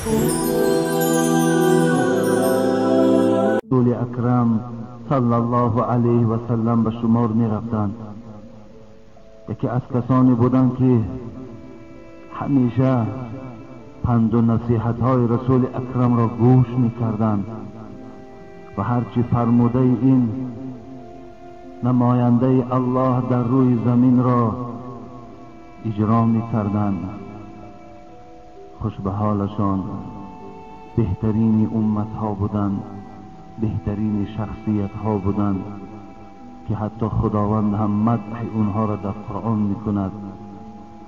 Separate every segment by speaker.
Speaker 1: رسول اکرم صلی الله علیه و سلم به شمار می رفتند. یکی از کسانی بودند که همیشه پند و نصیحت های رسول اکرم را گوش می کردند و هرچی فرموده این نماینده الله در روی زمین را اجرا می کردند. خوش به حالشان، بهترین امت ها بودند، بهترین شخصیت ها بودند که حتی خداوند هم مدح اونها را در قرآن می کند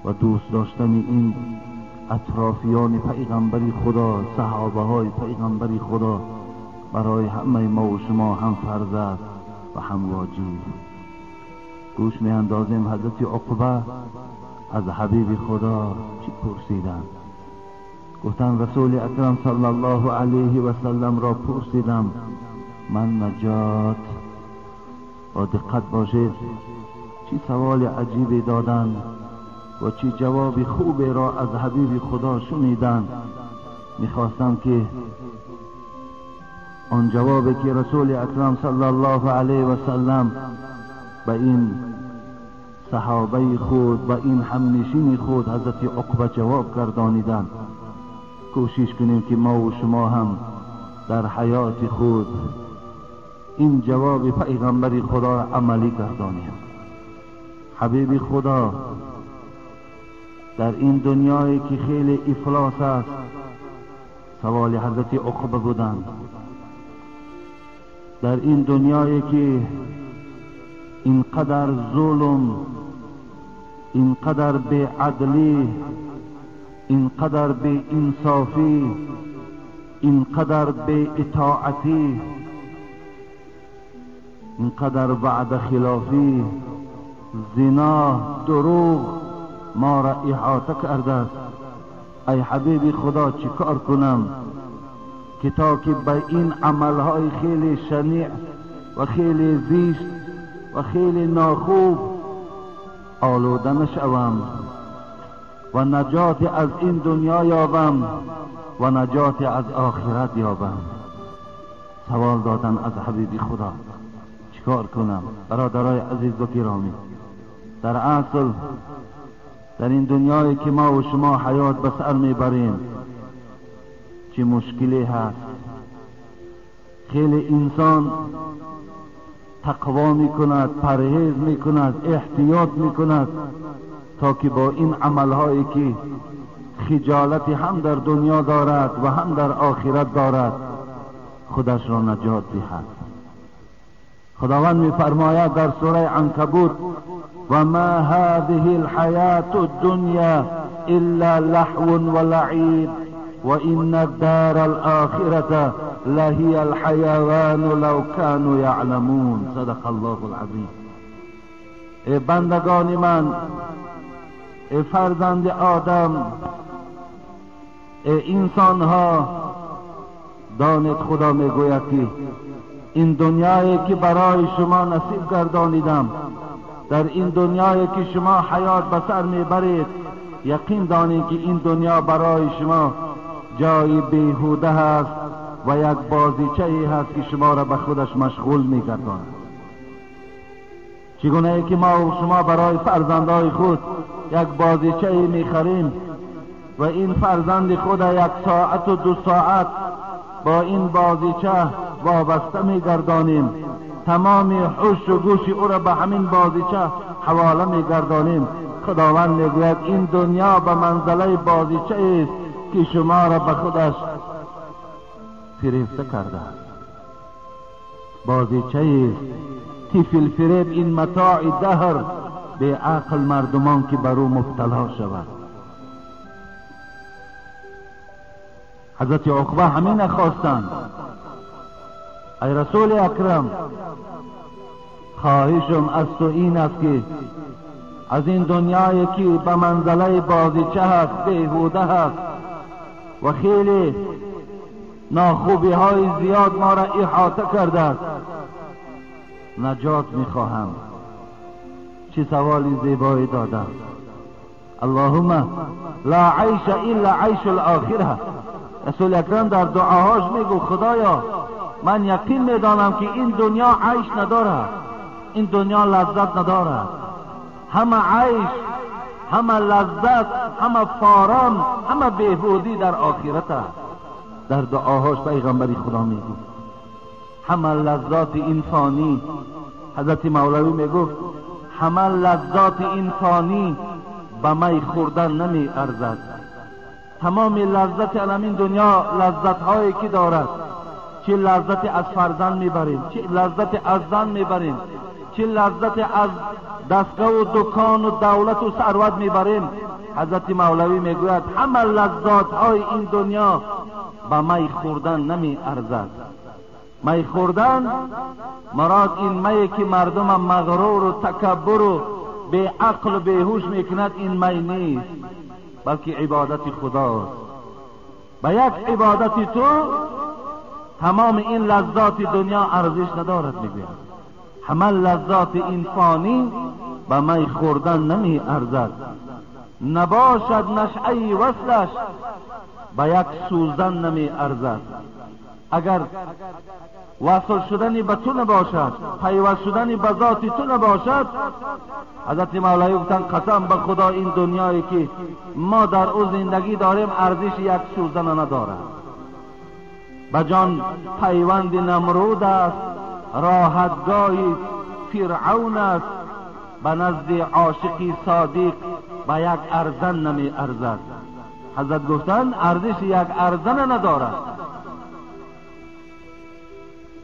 Speaker 1: و دوست داشتن این اطرافیان پیغمبری خدا، صحابه های پیغمبری خدا برای همه ما و شما هم فرض است و هم واجب. گوش می اندازیم حضرت عقبه از حبیب خدا چی پرسیدند. گفتن رسول اکرم صلی الله علیه و سلم را پرسیدم من نجات. و دقت باشید چی سوال عجیبی دادند و چی جواب خوبی را از حبیب خدا شنیدند. میخواستم که آن جوابی که رسول اکرم صلی الله علیه و سلم به این صحابه خود و این همنشین خود حضرت عقبه جواب گردانیدند، کوشش کنیم که ما و شما هم در حیات خود این جواب پیغمبر خدا را عملی گردانیم. حبیب خدا در این دنیایی که خیلی افلاس است سوال حضرت عقبه بودند. در این دنیایی که اینقدر ظلم، اینقدر بی‌عدلی، اینقدر بی انصافی، اینقدر بی اطاعتی، اینقدر وعده خلافی، زنا، دروغ ما را احاطه کرده است. ای حبیب خدا چی کار کنم که تا که به این عملهای خیلی شنیع و خیلی زیشت و خیلی ناخوب آلوده نشوم و نجات از این دنیا یابم و نجات از آخرت یابم. سوال دادن از حبیب خدا چیکار کنم؟ برادرای عزیز و گرامی، در اصل در این دنیایی که ما و شما حیات به سر میبریم چه مشکلی هست. خیلی انسان تقوا میکند، پرهیز میکند، احتیاط میکند تا که با این عملهایی که خجالت هم در دنیا دارد و هم در آخرت دارد خودش را نجات دهد. خداوند میفرماید در سوره عنکبوت و ما هذه الحیات الدنیا الا لهو و لعب و ان الدار الاخرة لهی الحیوان لو كانوا یعلمون. صدق الله العظیم. ای بندگان من، ای فرزند آدم، ای انسان ها، دانید خدا میگوید که این دنیایی که برای شما نصیب گردانیدم، در این دنیایی که شما حیات به سر میبرید، یقین دانید که این دنیا برای شما جای بیهوده هست و یک بازیچه ای هست که شما را به خودش مشغول میگرداند. چگونه ای که ما و شما برای فرزندای خود یک بازیچه ای میخریم و این فرزند خود یک ساعت و 2 ساعت با این بازیچه وابسته میگردانیم، تمام حوش و گوش او را به همین بازیچه حواله میگردانیم. خداوند میگوید این دنیا به منزله بازیچه است که شما را به خودش فریفته کرده است. بازیچه است که فی الفریب این متاع دهر به عقل مردمان که بر او مبتلا شود. حضرت عقبه همین خواستند. ای رسول اکرم، خواهشم از تو این است که از این دنیایی که به منزله بازیچه هست، بیهوده هست و خیلی ناخوبی های زیاد ما را احاطه کرده است، نجات میخواهم. چه سوالی زیبایی دادم. اللهم لا عیش الا عیش الاخره. رسول اکرم در دعاهاش میگو خدایا من یقین میدانم که این دنیا عیش ندارد، این دنیا لذت ندارد، همه عیش، همه لذت، همه فاران، همه بهبودی در آخرت است. در دعاهاش پیغمبری خدا میگو همه لذات این فانی، حضرت مولوی میگفت همه لذات این فانی به می خوردن نمی ارزد. تمام لذت این دنیا لذت هایی که دارد، چه لذت از فرزند میبریم، چه لذت از زن میبریم، چه لذت از دستگاه و دکان و دولت و ثروت میبریم، حضرت مولوی میگوید همه لذات های این دنیا به می خوردن نمی ارزد. می خوردن مراد این می که مردم مغرور و تکبر و بی عقل و بیهوش میکند، این می نیست، بلکه عبادت خداست. به یک عبادت تو تمام این لذات دنیا ارزش ندارد. میگوید همه لذات این فانی به می خوردن نمی ارزد. نباشد نشعه وصلش به یک سوزن نمی ارزد. اگر وصل شدنی به تو نباشد، پیوست شدنی به ذات تو نباشد، حضرت مولوی گفتن قسم به خدا این دنیایی که ما در او زندگی داریم ارزش یک سوزن ندارد. به جان پیوند نمرود است، راحتگاه فرعون است، به نزد عاشقی صادق به یک ارزن نمی ارزد. حضرت گفتن ارزش یک ارزن ندارد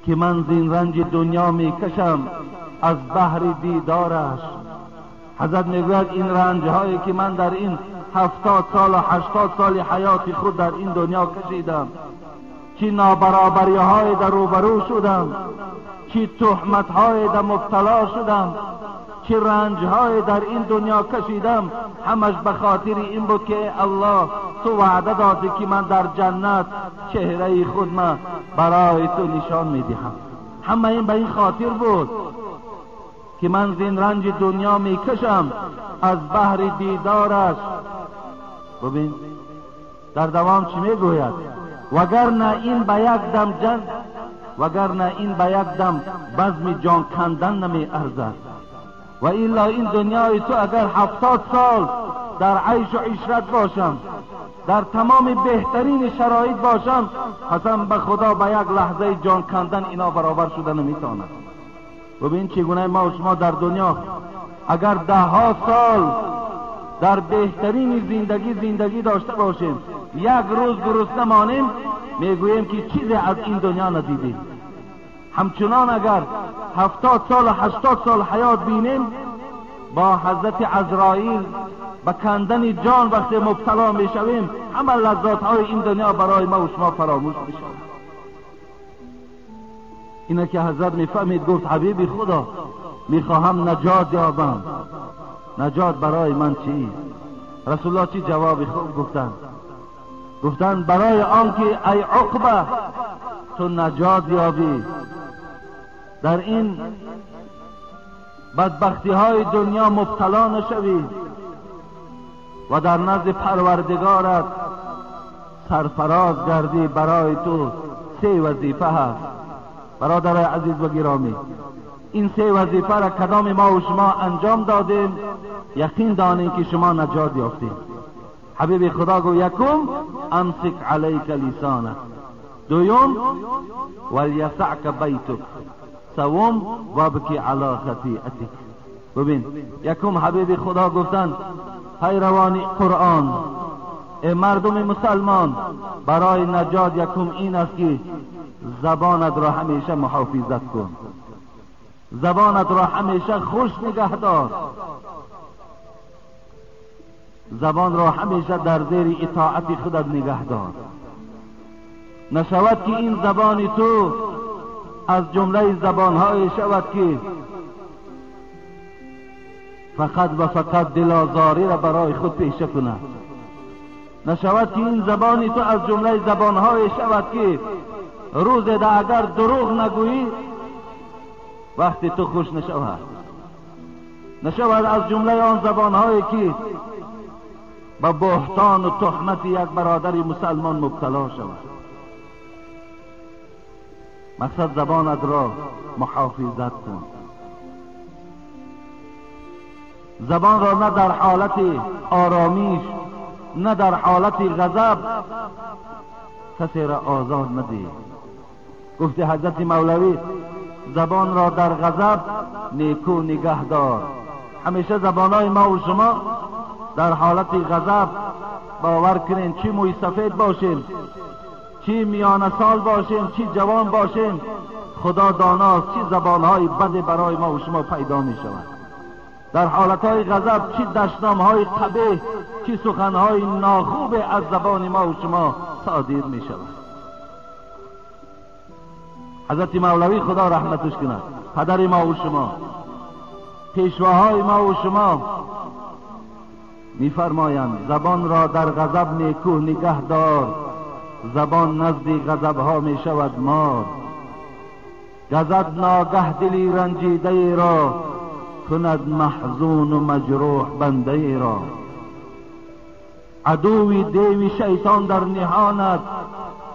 Speaker 1: که من زین رنج دنیا می کشم از بحر دیدارش. حضرت میگوید این رنج هایی که من در این 70 سال و 80 سال حیات خود در این دنیا کشیدم، چی نابرابری های در روبرو شدم، چی تهمت های در مبتلا شدم، چی رنج های در این دنیا کشیدم، همش به خاطر این بود که الله تو وعده دادی که من در جنت چهره خود من برای تو نشان میدهم. همه این به این خاطر بود که من زین رنج دنیا میکشم از بحر دیدارش. ببین در دوام چی میگوید؟ وگرنه این به یک دم وگرنه این به یک دم بزم جان کندن نمی ارزد. و الا این دنیای تو اگر 70 سال در عیش و عشرت باشم، در تمام بهترین شرایط باشم، قسم به خدا به یک لحظه جان کندن اینا برابر شده نمیتواند. ببین چگونه ما و شما در دنیا اگر 10 سال در بهترین زندگی داشته باشیم، یک روز گرسنه مانیم، میگوییم که چیزی از این دنیا ندیدیم. همچنان اگر 70 سال و 80 سال حیات بینیم، با حضرت عزرائیل به کندن جان وقتی مبتلا میشویم، همه لذات های این دنیا برای ما و شما فراموش میشود. اینه که حضرت میفهمید، گفت حبیبی خدا میخواهم نجات یابم، نجات برای من چیست؟ رسول الله چی جوابی خوب گفتن برای آنکه ای عقبه تو نجات یابی، در این بدبختی های دنیا مبتلا نشوی و در نزد پروردگارت سرفراز گردی. برای تو 3 وظیفه هست برادرای عزیز و گرامی. این 3 وظیفه را کدام ما و شما انجام دادیم، یقین دانیم که شما نجات یافتید. حبیب خدا گو یکم امسک علیک لسانک، دوم ولیسعک بیتک، سوم وابکی علی خطیئتک. ببین یکم حبیب خدا گفتن پیروان قرآن، ای مردم مسلمان، برای نجات یکم این است که زبانت را همیشه محافظت کن، زبانت را همیشه خوش نگه دار، زبان را همیشه در زیر اطاعت خودت نگه دار. نشود که این زبان تو از جمله زبانهای شود که فقط و فقط دلازاری را برای خود پیشه کند. نشود که این زبان تو از جمله زبانهای شود که روز ده اگر دروغ نگویی وقتی تو خوش نشود. نشود از جمله آن زبانهایی که و بهتان و تهمت یک برادری مسلمان مبتلا شود. مقصد زبانت را محافظت کن. زبان را نه در حالت آرامیش نه در حالت غضب کسی را آزار ندهی. گفت حضرت مولوی زبان را در غضب نیکو نگه دار. همیشه زبانهای ما و شما در حالت غضب، باور کنین چی موی سفید باشیم، چی میانه سال باشیم، چی جوان باشیم، خدا داناست چی زبانهای بد برای ما و شما پیدا می شود. در حالتهای غضب چی دشنامهای قبیح، چی سخنهای ناخوب از زبان ما و شما صادر می شود. حضرت مولوی خدا رحمتش کند، پدر ما و شما، پیشواهای ما و شما می‌فرمایند زبان را در غضب نیکو نگه دار، زبان نزد غضب‌ها می شود مار. گزد ناگه دلی رنجیده ای را، کند محزون و مجروح بنده ای را. عدوی دیوی شیطان در نهانت،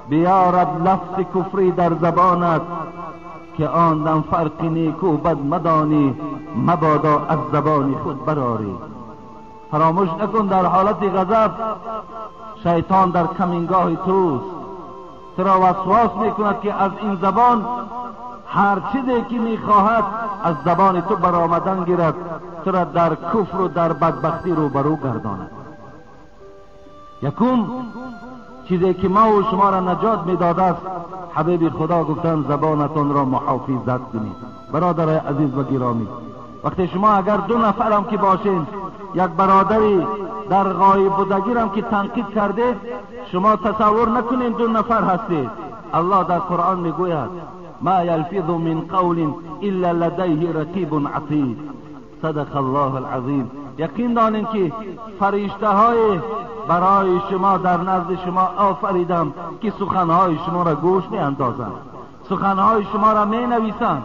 Speaker 1: بیارد لفظ کفری در زبانت. که آن دم فرق نیکو بد مدانی، مبادا از زبان خود براری. فراموش نکن در حالت غضب شیطان در کمینگاه توست، تو را وسواس میکند که از این زبان هر چیزی که میخواهد از زبان تو برآمدن گیرد، تو را در کفر و در بدبختی روبرو گرداند. یکم چیزی که ما و شما را نجات میداده است، حبیب خدا گفتن زبانتون را محافظت کنید. برادرای عزیز و گرامی، وقتی شما اگر دو نفرم که باشین، یک برادری در غایب بودگی هم که تنقید کرده، شما تصور نکنین دو نفر هستید. الله در قرآن میگوید ما یلفظ من قول الا لدیه رقیب عتید. صدق الله العظیم. یقین دانین که فرشته های برای شما در نزد شما آفریدم که سخنهای شما را گوش می اندازند، سخنهای شما را می نویسند.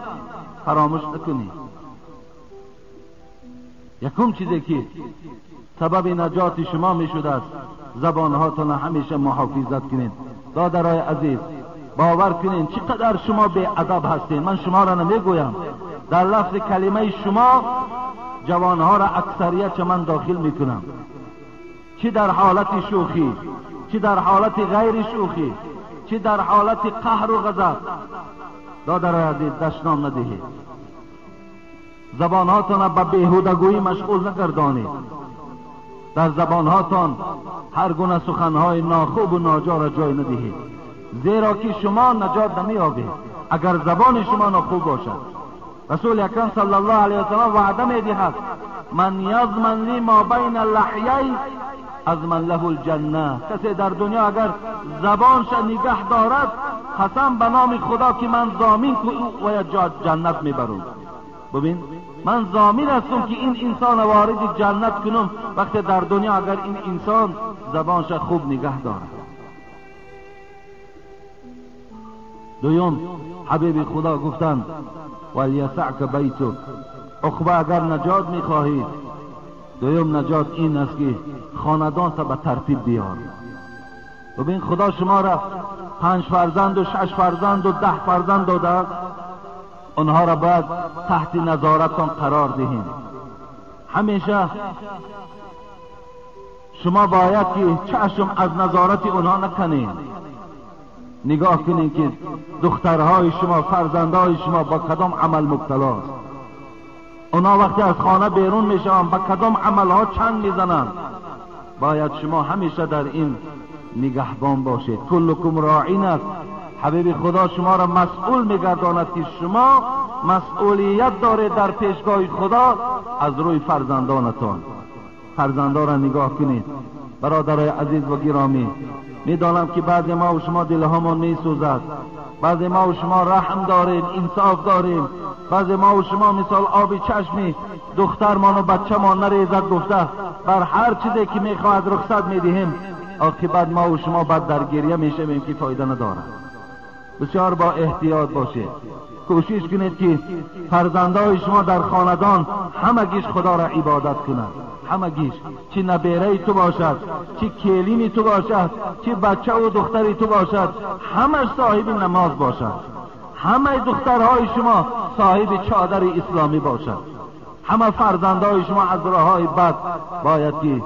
Speaker 1: فراموش نکنید. یکم چیزی که سبب نجات شما می شده است، زبانهاتون همیشه محافظت کنید. برادرای عزیز، باور کنین چقدر شما بی ادب هستین. من شما را نمیگویم، در لفظ کلمه شما جوانها را اکثریت چمن داخل میکنم، چی در حالت شوخی، چی در حالت غیر شوخی، چی در حالت قهر و غضب. برادرای عزیز، دشنام ندهید. زبانهاتون به بیهودگویی مشغول نگردانید. در زبانهاتون هر گونه سخنهای ناخوب و ناجا را جای ندهید، زیرا که شما نجات نمی‌یابید اگر زبان شما ناخوب باشد. رسول اکرم صلی الله علیه و سلم وعده می‌دهد من یضمن لی ما بین اللحیین اضمن له الجنه. کسی در دنیا اگر زبانش نگه دارد، قسم به نام خدا که من ضامن که او و جنت میبرم. ببین، من ضامن هستم که این انسان وارد جنت کنم وقتی در دنیا اگر این انسان زبانش خوب نگه دارد. دویم، حبیب خدا گفتند ولیسعک بیتک. عقبه اگر نجات میخواهید، دویم نجات این است که خاندان تا به ترتیب بیار. ببین، خدا شما را 5 فرزند و 6 فرزند و 10 فرزند داده، اونها را باید تحت نظارتان قرار دهیم. همیشه شما باید که چشم از نظارت اونها نکنید. نگاه کنید که دخترهای شما، فرزندهای شما با کدام عمل مبتلاست. اونا وقتی از خانه بیرون میشوند با کدام عملها چنگ میزنند. باید شما همیشه در این نگهبان باشید. کلکم راعین است. حبیب خدا شما را مسئول میگرداند که شما مسئولیت دارید در پیشگاه خدا از روی فرزندانتان. فرزندان را نگاه کنید. برادرای عزیز و گرامی، میدانم که بعضی ما و شما دلهامون میسوزد، بعضی ما و شما رحم داریم، انصاف داریم، بعضی ما و شما مثال آبی چشمی دخترمان و بچه‌مان نریزد گفته بر هر چیزی که میخواهد رخصت میدهیم، عاقبت ما و شما بعد در گریه میشویم که فایده ندارد. بسیار با احتیاط باشید. کوشش کنید که فرزندای شما در خاندان همگیش خدا را عبادت کنند، همگیش، چه نبیره تو باشد، چه کلینی تو باشد، چه بچه و دختری تو باشد، همش صاحب نماز باشد، همه دخترهای شما صاحب چادر اسلامی باشد، همه فرزندای شما از راههای بد باید که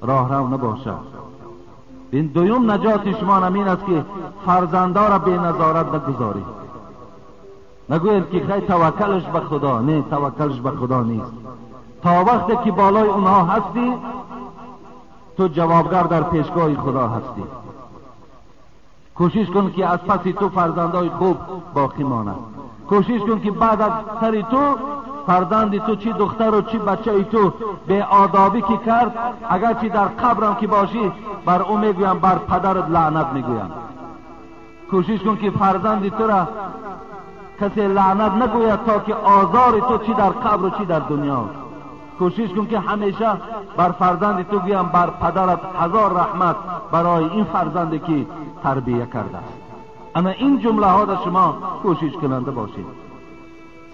Speaker 1: راهرو نباشد. این دویم نجات شما همین است که فرزندا را به نظارت نگذارید. نگوید که خیلی توکلش به خدا، نه، توکلش به خدا نیست. تا وقتی که بالای اونها هستی تو جوابگر در پیشگاه خدا هستی. کوشش کن که از پس تو فرزندای خوب باقی ماند. کوشش کن که بعد از سر تو فرزند تو، چی دختر و چی بچه تو به آدابی که کرد، اگر چی در قبرم که باشی بر او میگویم بر پدرت لعنت میگویم. کوشش کن که فرزند تو را کسی لعنت نگوید تا که آزار تو چی در قبر و چی در دنیا. کوشش کن که همیشه بر فرزند تو گویم بر پدرت هزار رحمت برای این فرزندی که تربیه کرده است. اما این جمله ها در شما کوشش کننده باشید.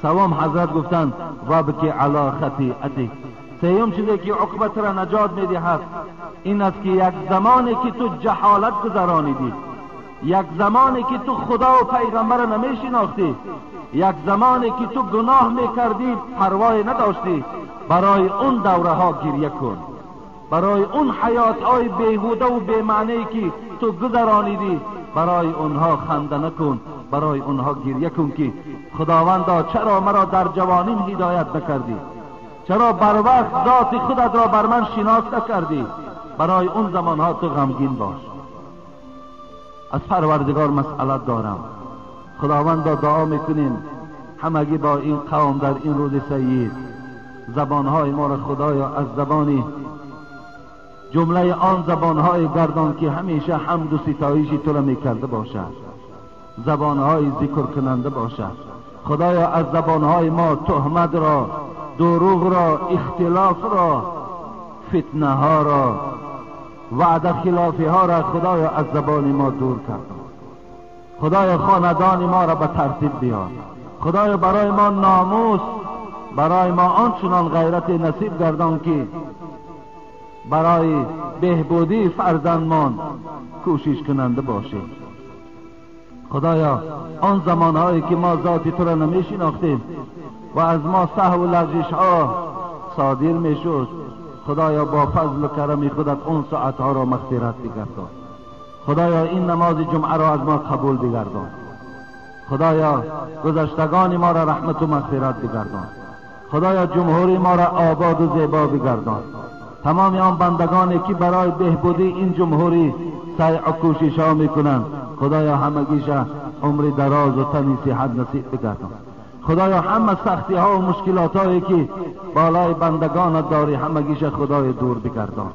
Speaker 1: سوم حضرت گفتند وابکی علی خطیئتک. سیوم چیزی که عقوبت را نجات میدهد این است که یک زمانی که تو جهالت گذرانیدی، یک زمانی که تو خدا و پیغمبر را نمیشناختی، یک زمانی که تو گناه میکردی پروای نداشتی، برای اون دوره ها گریه کن. برای اون حیات های بیهوده و بی‌معنی که تو گذرانیدی برای اونها خنده نکن، برای اونها گریه کن که خداوندا چرا مرا در جوانیم هدایت نکردی، چرا بر وقت ذات خودت را بر من شناس نکردی. برای اون زمانها تو غمگین باش. از پروردگار مسئلت دارم. خداوندا دعا میکنیم همگی با این قوم در این روز سید زبانهای ما را خدایا از زبانی جمله آن زبانهای گردان که همیشه حمد و ستایش تو را میکرده باشد، زبانهای ذکر کننده باشد. خدایا از زبانهای ما تهمت را، دروغ را، اختلاف را، فتنه ها را، وعده خلافی ها را خدایا از زبان ما دور کرد. خدایا خاندان ما را به ترتیب بیار. خدایا برای ما ناموس، برای ما آنچنان غیرت نصیب گردان که برای بهبودی فرزندمان کوشش کننده باشیم. خدایا آن زمانهایی که ما ذات تو را نمیشناختیم و از ما سهو و لغزش ها صادر میشد، خدایا با فضل و کرم خودت اون ساعت ها را مغفرت بگردان. خدایا این نماز جمعه را از ما قبول بگردان. خدایا گذشتگان ما را رحمت و مغفرت بگردان. خدایا جمهوری ما را آباد و زیبا بگردان. تمام آن بندگانی که برای بهبودی این جمهوری سعی و کوشش ها میکنند، خدایا همگیش عمر دراز و تنی صحت نصیب بگردان. خدایا همه سختی ها و مشکلات هایی که بالای بندگانت داری همگیش خدای دور بگردان.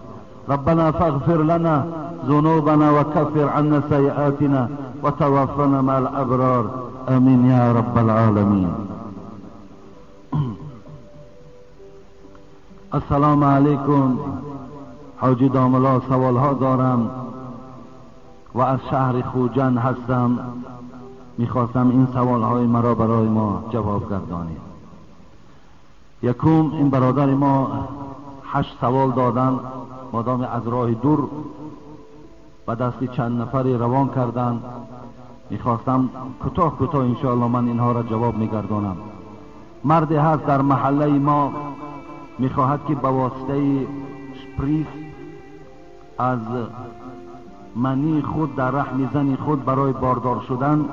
Speaker 1: ربنا فاغفر لنا ذنوبنا وكفر عنا سيئاتنا وتوفنا مع الابرار امين یا رب العالمین. السلام علیکم. حاجی داملا سوال ها دارم و از شهر خوجند هستم. میخواستم این سوال های مرا برای ما جواب گردانید. یکم این برادر ما 8 سوال دادن، مادام از راه دور و دست چند نفری روان کردن. میخواستم کوتاه انشاءالله من اینها را جواب میگردانم. مردی هست در محله ما میخواهد که به واسطه شپریس از منی خود در رحم زن خود برای باردار شدن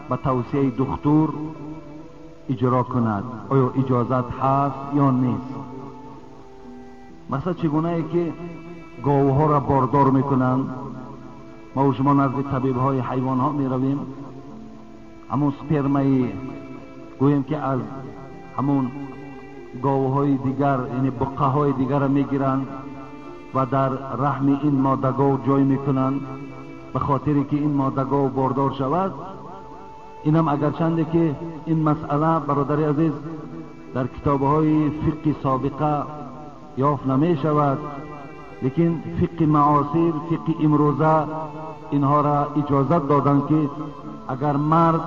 Speaker 1: به توصیه دکتر اجرا کند. آیا اجازت هست یا نیست؟ مثلا چگونه ای که گاوها را باردار میکنند، ما و شما نزد طبیب های حیوان ها می رویم، همون سپرمای گویم که از همون گاوهای دیگر یعنی بقه های دیگر را میگیرند و در رحم این ماده گاو جای میکنند به خاطری که این ماده گاو باردار شود. اینم اگرچنده که این مسئله برادر عزیز در کتاب های فقه سابقه یافت نمی شود، لیکن فقه معاصر، فقه امروزه اینها را اجازت دادن که اگر مرد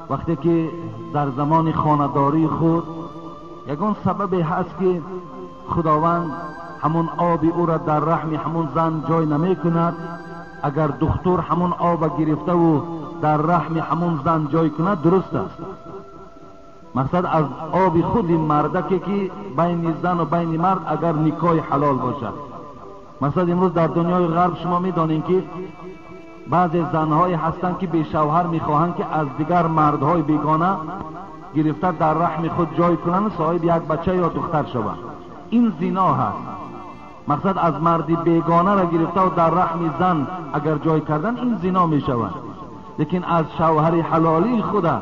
Speaker 1: وقتی که در زمان خانه‌داری خود یگان سبب هست که خداوند همون آب او را در رحم همون زن جای نمی کند، اگر دختر همون آب گرفته و در رحم همون زن جای کند درست است. مقصد از آب خود مردک که بین زن و بین مرد اگر نکاح حلال باشد. مثلا امروز در دنیای غرب شما می‌دانید که بعضی زن‌های هستند که به شوهر می‌خواهند که از دیگر مردهای بیگانه گرفته در رحم خود جای کنند، صاحب یک بچه یا دختر شوند. این زنا هست. مقصد از مردی بیگانه را گرفته و در رحم زن اگر جای کردن این زنا می‌شود. لیکن از شوهر حلالی خدا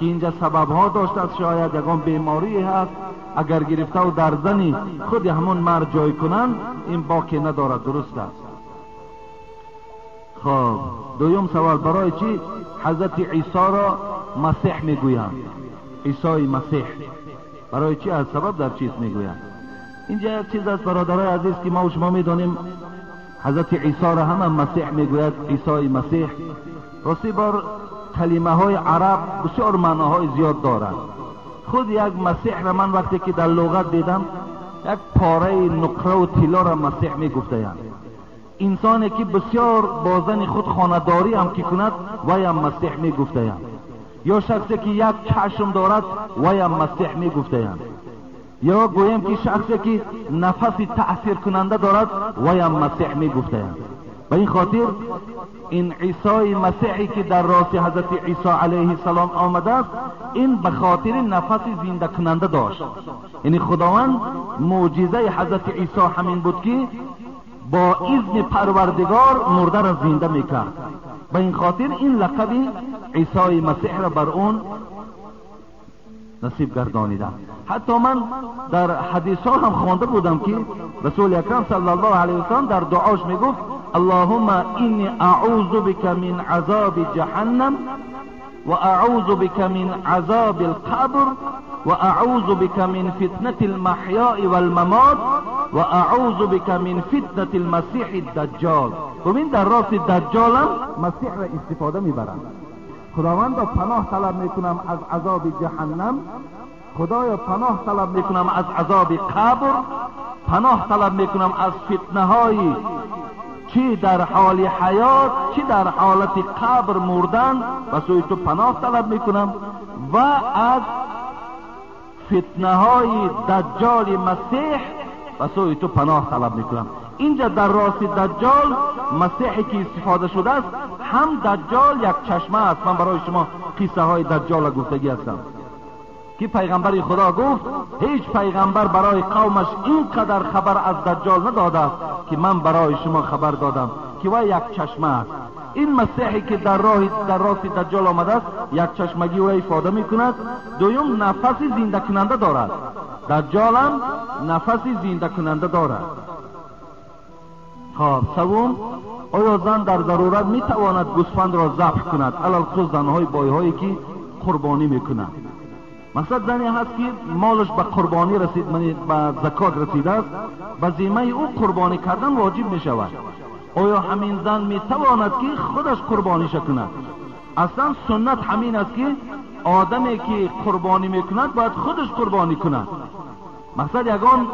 Speaker 1: که اینجا سبب‌ها داشته است، شاید یگان بیماری هست، اگر گرفته و در زنی خود همون مرد جای کنند این باکی ندارد، درست است. خب دویم سوال، برای چی حضرت عیسی را مسیح میگویند؟ عیسی مسیح برای چی، از سبب در چیز میگویند؟ اینجا یک چیز است برادرای عزیز که ما و شما میدانیم حضرت عیسی را هم مسیح میگوید، عیسی مسیح. راستی بر کلمه های عرب بسیار معناهای زیاد دارند. خود یک مسیح را من وقتی که در لغت دیدم یک پاره نقره و طلا را مسیح میگفتند. انسانی که بسیار با زن خود خانه‌داری هم که کند وی هم مسیح میگفتند. یا شخصی که یک چشم دارد وی هم مسیح میگفتند. یا گویم که شخصی که نفس تأثیر کننده دارد وی هم مسیح میگفتند. به این خاطر این عیسی مسیحی که در راست حضرت عیسی علیه السلام آمده است، این به خاطر نفس زنده کننده داشت. یعنی خداوند معجزه حضرت عیسی همین بود که با اذن پروردگار مرده را زنده میکرد. به این خاطر این لقب عیسی مسیح را بر اون نصیب گردانیده. حتی من در حدیث ها هم خوانده بودم که رسول اکرم صلی الله علیه و سلم در دعاش میگفت اللهم انی اعوذ بک من عذاب جهنم و اعوذ بک من عذاب القبر و اعوذ بک من فتنة المحیاء والممات و اعوذ بک من فتنة المسیح الدجال. ببین در راست دجال هم مسیح را استفاده میبرند. خداوند پناه طلب میکنم از عذاب جهنم، خدایا پناه طلب میکنم از عذاب قبر، پناه طلب میکنم از فتنه های چی در حال حیات چی در حالت قبر مردن و سوی تو پناه طلب میکنم و از فتنه های دجال مسیح و سوی تو پناه طلب میکنم. اینجا در راست دجال مسیحی که استفاده شده است، هم دجال یک چشمه است. من برای شما قصه های دجال گفتگی هستم که پیغمبر خدا گفت هیچ پیغمبر برای قومش اینقدر خبر از دجال نداده که من برای شما خبر دادم که وای یک چشمه است. این مسیحی که در راست دجال آمده است یک چشمگی او را افاده میکند. دویم نفس زنده کننده دارد. دجال هم نفس زنده کننده دارد. خب سوم، آیا زن در ضرورت میتواند گوسفند را ذبح کند؟ علل خصوص زنهای بایهایی که قربانی میکنند. مثلا زنی هست که مالش به قربانی رسید، به زکات رسیده است، به ذمه او قربانی کردن واجب می شود. آیا همین زن می تواند که خودش قربانیش کند؟ اصلا سنت همین است که آدمی که قربانی می کند باید خودش قربانی کند. مثلا یگان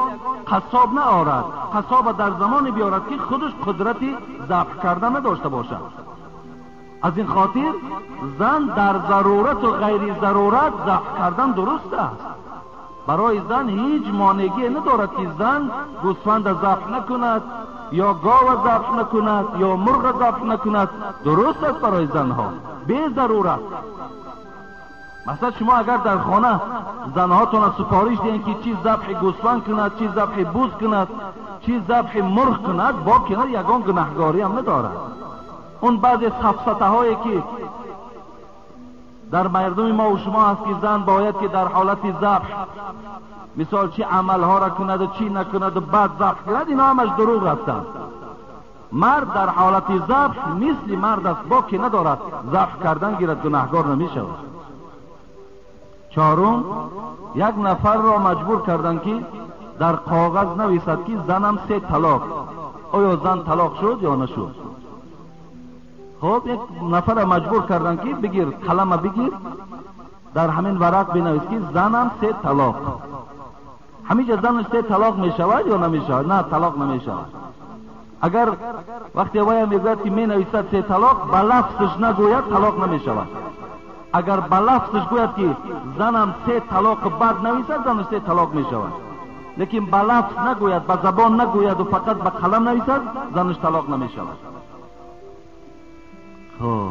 Speaker 1: قصاب نه آرد، قصاب در زمانی بیارد که خودش قدرتی ذبح کردن نداشته باشد. از این خاطر زن در ضرورت و غیر ضرورت ذبح کردن درست است. برای زن هیچ مانعی ندارد که زن گوسفند ذبح نکند یا گاو ذبح نکند یا مرغ ذبح نکند. درست است برای زنها به ضرورت. مثلا شما اگر در خانه زنهاتون سفارش دهید که چی ذبح گوسفند کند، چی ذبح بوز کند، چی ذبح مرغ کند، با کنار یگان گناهگاری هم ندارد. اون بعضی سفسطه هایی که در مردم ما و شما هست که زن باید که در حالت ذبح مثال چی عمل ها را کند و چی نکند و بعد ذبح کند، اینا همش دروغ هستند. مرد در حالت ذبح مثل مرد است، با که ندارد ذبح کردن گیرد گناهگار نمی شود. چهارم، یک نفر را مجبور کردند که در کاغذ نویسد که زنم 3 طلاق آیا زن طلاق شد یا نشد؟ خب یک نفر مجبور کردن که بگیر، قلم بگیر، در همین ورق بنویس که زنم 3 طلاق. همیشه زن 3 طلاق می شود یا نمی شود؟ نه، طلاق نمی شود. اگر وقتی وای میگوید که می نویسد 3 طلاق، با لفظش نگوید طلاق نمی شود. اگر با لفظش گوید که زنم 3 طلاق بعد نویسد، زنش 3 طلاق می شود. لیکن با لفظ نگوید، با زبان نگوید و فقط با قلم نویسد، زنش طلاق نمی شود. خب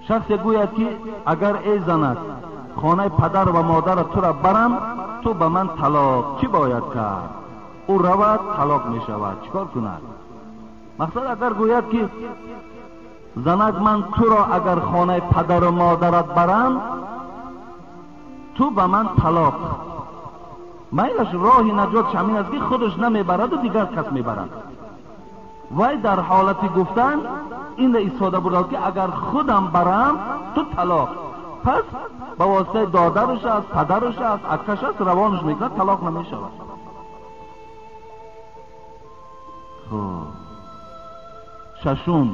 Speaker 1: شخص گوید که اگر ای زنک خانه پدر و مادر تو را برم، تو به من طلاق، چی باید کرد؟ او رود طلاق می شود، چیکار کند؟ مقصد اگر گوید که زنک من تو را اگر خانه پدر و مادرت برم، تو به من طلاق، میلش راهی نجات همین است که خودش نمیبرد و دیگر کس میبرد. وای در حالتی گفتن این را استفاده بود که اگر خودم برم تو طلاق، پس با واسطه دادرش است، پدرش است، اکش است، روانش میکنه، طلاق نمی شود. ششم،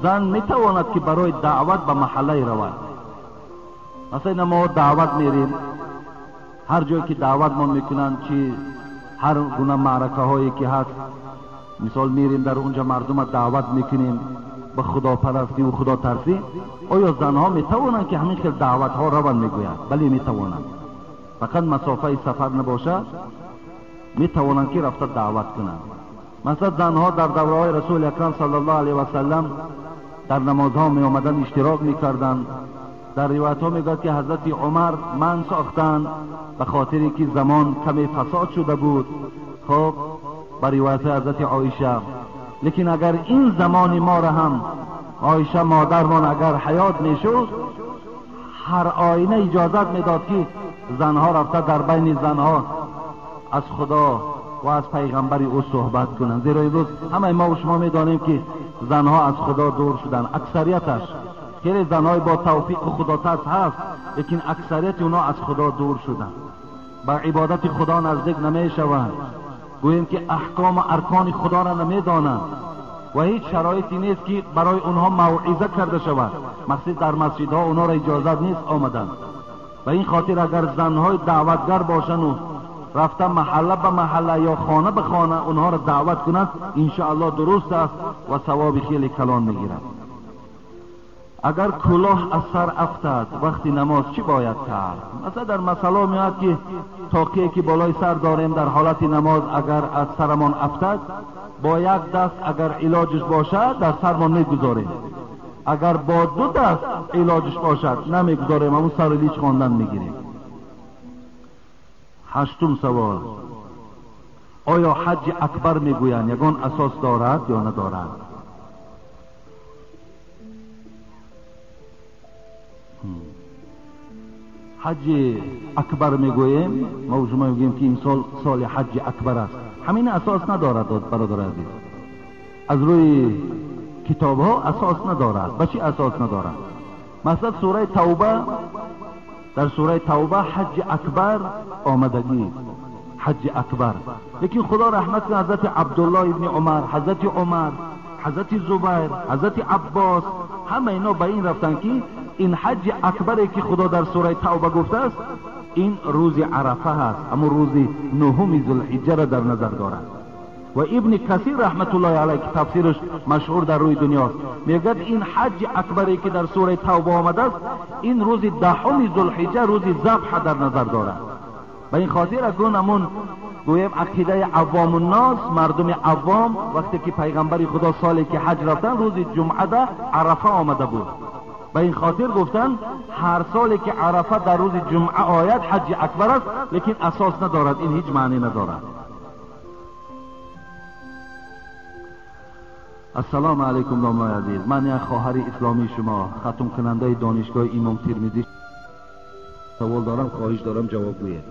Speaker 1: زن میتواند که برای دعوت به محله رود. مثلا ما دعوت میریم، هر جایی که دعوت ما میکنن، چی هر گونه معرکه هایی که هست، مثال میریم در اونجا مردم دعوت میکنیم به خدا پرستی و خدا ترسی، آیا زنها میتوانند که همین خیلی دعوت ها روان میگوید؟ بله میتوانند، فقط مسافه سفر نباشد، میتوانند که رفته دعوت کنند. مثلا زنها در دوره های رسول اکرم صلی الله علیه و سلم در نمازها می آمدن، اشتراک میکردند. در روایت ها میگوید که حضرت عمر من ساختند به خاطری که زمان کمی فساد شده بود. خب بر روایت حضرت عایشه، لیکن اگر این زمان ما را هم عایشه مادرمان اگر حیات میشد، هر آینه اجازت میداد که زنها رفته در بین زنها از خدا و از پیغمبر او صحبت کنند. زیرا امروز همه ما و شما میدانیم که زنها از خدا دور شدن. اکثریتش، خیلی زنهای با توفیق خدا ترس هست، لیکن اکثریت اونا از خدا دور شدن، با عبادت خدا نزدیک نمی شوند، گوییم که احکام و ارکان خدا را نمی دانند و هیچ شرایطی نیست که برای اونها موعظه کرده شود. مقصد در مسجدها اونها را اجازت نیست آمدن. و این خاطر اگر زنهای دعوتگر باشن و رفتن محله به محله یا خانه به خانه اونها را دعوت کنند، انشاءالله درست است و ثواب خیلی کلان میگیرند. اگر کلاه از سر افتد وقتی نماز چی باید کرد؟ مثلا در مسئله میاد که تاقیه که بالای سر داریم در حالت نماز اگر از سرمان افتد، با یک دست اگر علاجش باشد در سرمان میگذاریم، اگر با 2 دست علاجش باشد نمیگذاریم، همون سر لیچ خواندن میگیریم. 8م سوال، آیا حج اکبر میگویند یگان اساس دارد یا ندارد؟ حج اکبر میگوییم، ما شما میگوییم که این سال حج اکبر است، همین اساس ندارد برادر عزیز. از روی کتاب ها اساس ندارد. به چی اساس ندارد؟ مثلا سوره توبه، در سوره توبه حج اکبر آمدگی، حج اکبر، لیکن خدا رحمت کنه حضرت عبدالله ابن عمر، حضرت زبیر، حضرت عباس، همه اینا به این رفتن که این حج اکبری که خدا در سوره توبه گفته است، این روز عرفه هست، اما روز 9 ذوالحجه را در نظر دارد. و ابن کثیر رحمت الله علیه که تفسیرش مشهور در روی دنیاست، میگه این حج اکبری که در سوره توبه آمده است، این روز 10 ذوالحجه روز ذبح در نظر دارد. به این خاطر اکنون همون گویم عقیده عوام الناس، مردم عوام، وقتی که پیغمبر خدا سالی که حج رفتن روز جمعه ده عرفه آمده بود، به این خاطر گفتن هر سالی که عرفه در روز جمعه آید حج اکبر است، لیکن اساس ندارد، این هیچ معنی ندارد. السلام علیکم دامنای عزیز، من یک خواهر اسلامی شما، ختم کننده دانشگاه امام ترمذی، سوال دارم، خواهش دارم جواب گویید.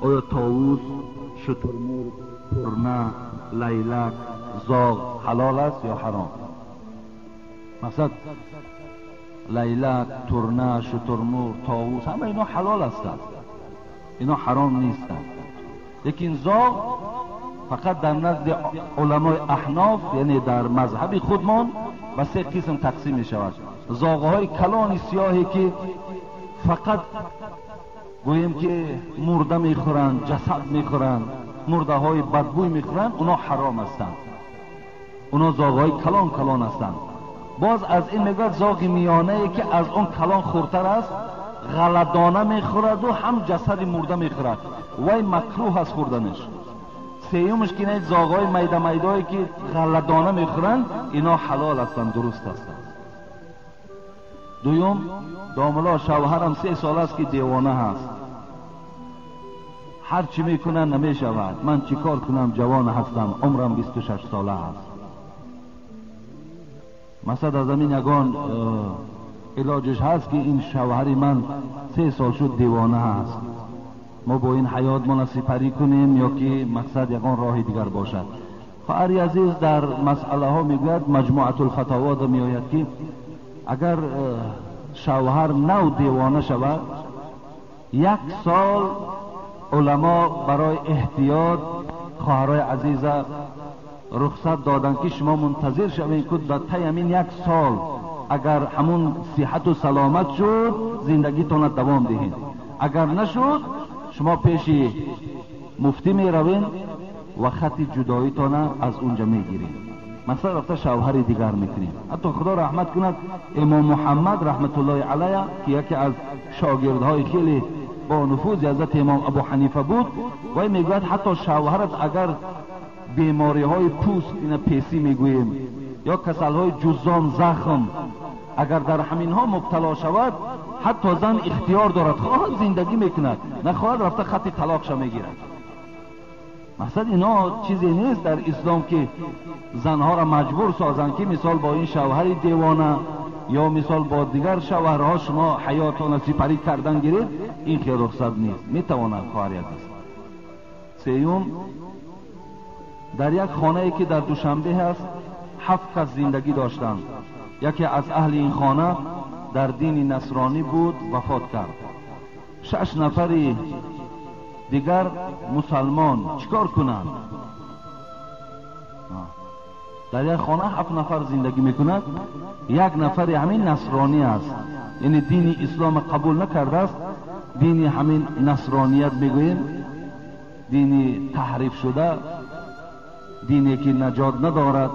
Speaker 1: آیا طاووس، شترمرغ، ترنه، لیلک، زاغ حلال است یا حرام؟ مثلا لیلک، ترنه، شترمرغ، طاووس همه اینا حلال هستند، اینا حرام نیستند، لیکن زاغ فقط در نزد علمای احناف یعنی در مذهب خودمان به سه قسم تقسیم می شود. زاغه های کلان سیاهی که فقط گوییم که مرده میخورند، جسد میخورند، مرده های بدبوی میخورند، اونا حرام هستند، اونا زاغه های کلان کلان هستند. باز از این میگوید زاغ میانه ای که از اون کلان خورتر است، غلدانه میخورد و هم جسد مرده میخورد، وای مکروه است خوردنش. سیومش که نه زاغه های میده میدهایی که غلدانه میخورند، اینا حلال هستند، درست هستند. دویم داملا شوهرم 3 سال است که دیوانه هست، هر چی میکنن نمیشود، من چی کار کنم، جوان هستم، عمرم 26 ساله است. مثلا از همین یگان علاجش هست که این شوهری من 3 سال شد دیوانه هست، ما با این حیات ما سپری کنیم یا که مقصد یگان راه دیگر باشد. خواهر عزیز در مسئله ها میگوید مجموعه الفتاوا دا میآید که اگر شوهر نو دیوانه شود 1 سال علما برای احتیاط خواهرای عزیز رخصت دادن که شما منتظر شوید که در طی همین 1 سال اگر همون صحت و سلامت شد زندگیتون دوام دهید، اگر نشد شما پیش مفتی می روین و خط جداییتون از اونجا می گیرید. مثلا رفته شوهر دیگر میکنیم. حتی خدا رحمت کند امام محمد رحمت الله علیه که یکی از شاگردهای خیلی با نفوذ حضرت امام ابو حنیفه بود، و میگوید حتی شوهرت اگر بیماری های پوست، این پیسی میگوییم، یا کسل های جزام زخم، اگر در همین ها مبتلا شود حتی زن اختیار دارد، خواهد زندگی میکند، نخواهد رفته خط طلاقش میگیرد. مثلا اینا چیزی نیست در اسلام که زنها را مجبور سازند که مثال با این شوهر دیوانه یا مثال با دیگر شوهرها شما حیاتون سپری کردن گیرید، این که رخصت نیست، میتواند خواهر عزیز. سیوم در یک خانه ای که در دوشنبه هست 7 کس زندگی داشتند، یکی از اهل این خانه در دین نصرانی بود، وفات کرد. 6 نفری دیگر مسلمان چیکار کنند؟ در یک خانه 7 نفر زندگی میکند، 1 نفر همین نصرانی است، یعنی دین اسلام قبول نکرده است، دین همین نصرانیت میگوییم، دینی تحریف شده، دینی که نجات ندارد،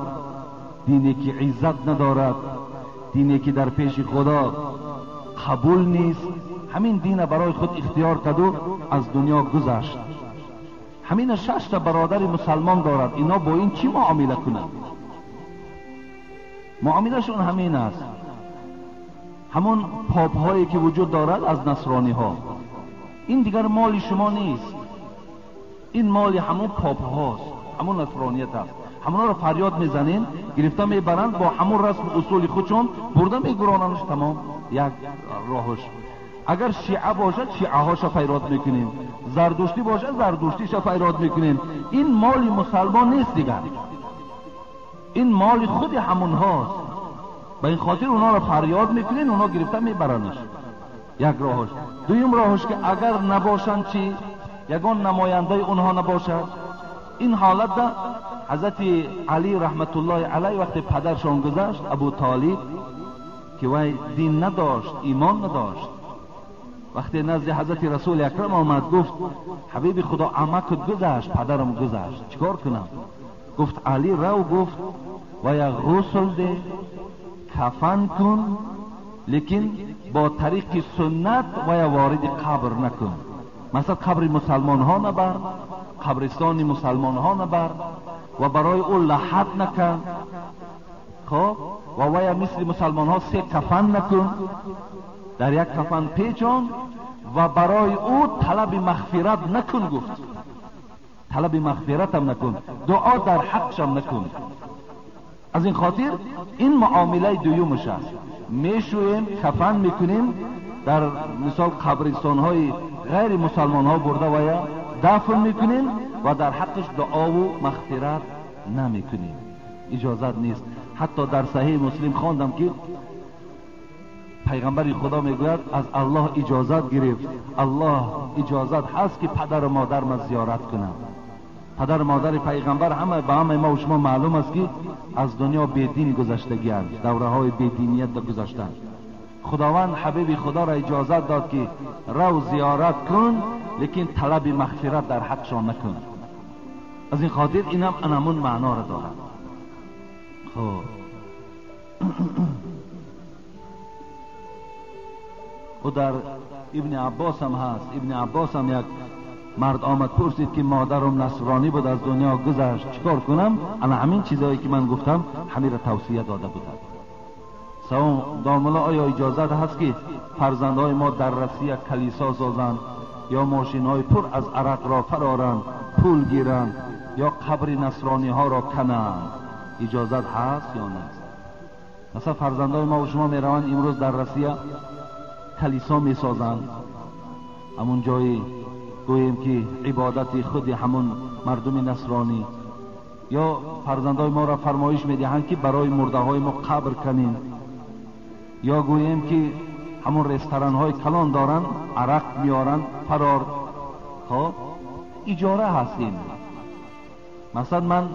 Speaker 1: دینی که عزت ندارد، دینی که در پیش خدا قبول نیست، همین دین برای خود اختیار کرد و از دنیا گذشت. همین 6 تا برادر مسلمان دارد، اینا با این چی معامله کنند؟ معاملهشون همین است، همون پاپ هایی که وجود دارد از نصرانی ها. این دیگر مال شما نیست، این مال همون پاپ هاست، همون نصرانیت است. همونا رو فریاد میزنین، گرفته میبرند، با همون رسم اصول خودشون برده میگراننش، تمام یک راهش. اگر شیعه باشد شیعه هاشا فریاد میکنیم، زردشتی باشد زردشتیشا فریاد میکنیم. این مال مسلمان نیست دیگر، این مال خود همون هاست، به این خاطر اونا رو فریاد میکنین، اونا گرفته میبرنش. یک راهش. دویم راهش که اگر نباشند چی؟ یگان نماینده اونها نباشد، این حالت ده حضرت علی رحمت الله علیه وقتی پدرشان گذشت، ابو طالب که وای دین نداشت، ایمان نداشت، وقتی نزد حضرت رسول اکرم آمد گفت حبیب خدا عمکت گذشت، پدرم گذشت، چیکار کنم؟ گفت علی رو، گفت وای غسل ده، کفن کن، لیکن با طریق سنت وای وارد قبر نکن. مثلا قبر مسلمان ها نبر، قبرستان مسلمان ها نبر و برای او لحد نکن، خب و وای مثل مسلمان ها 3 کفن نکن، در یک کفن پیچان و برای او طلب مغفرت نکن. گفت طلب مغفرت هم نکن، دعا در حقش هم نکن. از این خاطر این معامله دویمش است، میشویم کفن میکنیم، در مثال قبرستان های غیر مسلمان ها برده و دفن میکنیم و در حقش دعا و مغفرت نمیکنیم، اجازت نیست. حتی در صحیح مسلم خواندم که پیغمبر خدا میگوید از الله اجازت گرفت، الله اجازت هست که پدر و مادر ما زیارت کنم. پدر مادر پیغمبر همه به همه ما و شما معلوم است که از دنیا بیدین گذشتگی‌اند، دوره های بیدینیت را گذاشتند. خداوند حبیب خدا را اجازت داد که رو زیارت کن، لیکن طلب مغفرت در حقشان نکن. از این خاطر اینم انمون معنا را دارد. خب و در ابن عباس هم هست. ابن عباس هم یک مرد آمد پرسید که مادرم نصرانی بود، از دنیا گذشت، چیکار کنم؟ انا همین چیزایی که من گفتم همین را توصیه داده بود. سلام داملا، آیا اجازت هست که فرزندهای ما در رسی کلیسا سازند یا ماشین های پر از عرق را فرارند، پول گیرند یا قبر نصرانی ها را کنند؟ اجازت هست یا نه؟ مثلا فرزندهای ما و شما میروند امروز در رسی کلیسا میسازند، همون جایی گوییم که عبادت خود همون مردم نصرانی، یا فرزندهای ما را فرمایش میدهند که برای مرده های ما قبر کنیم، یا گوییم که همون رستوران های کلان دارن عرق میارن فرار. خب اجاره هستیم. مثلا من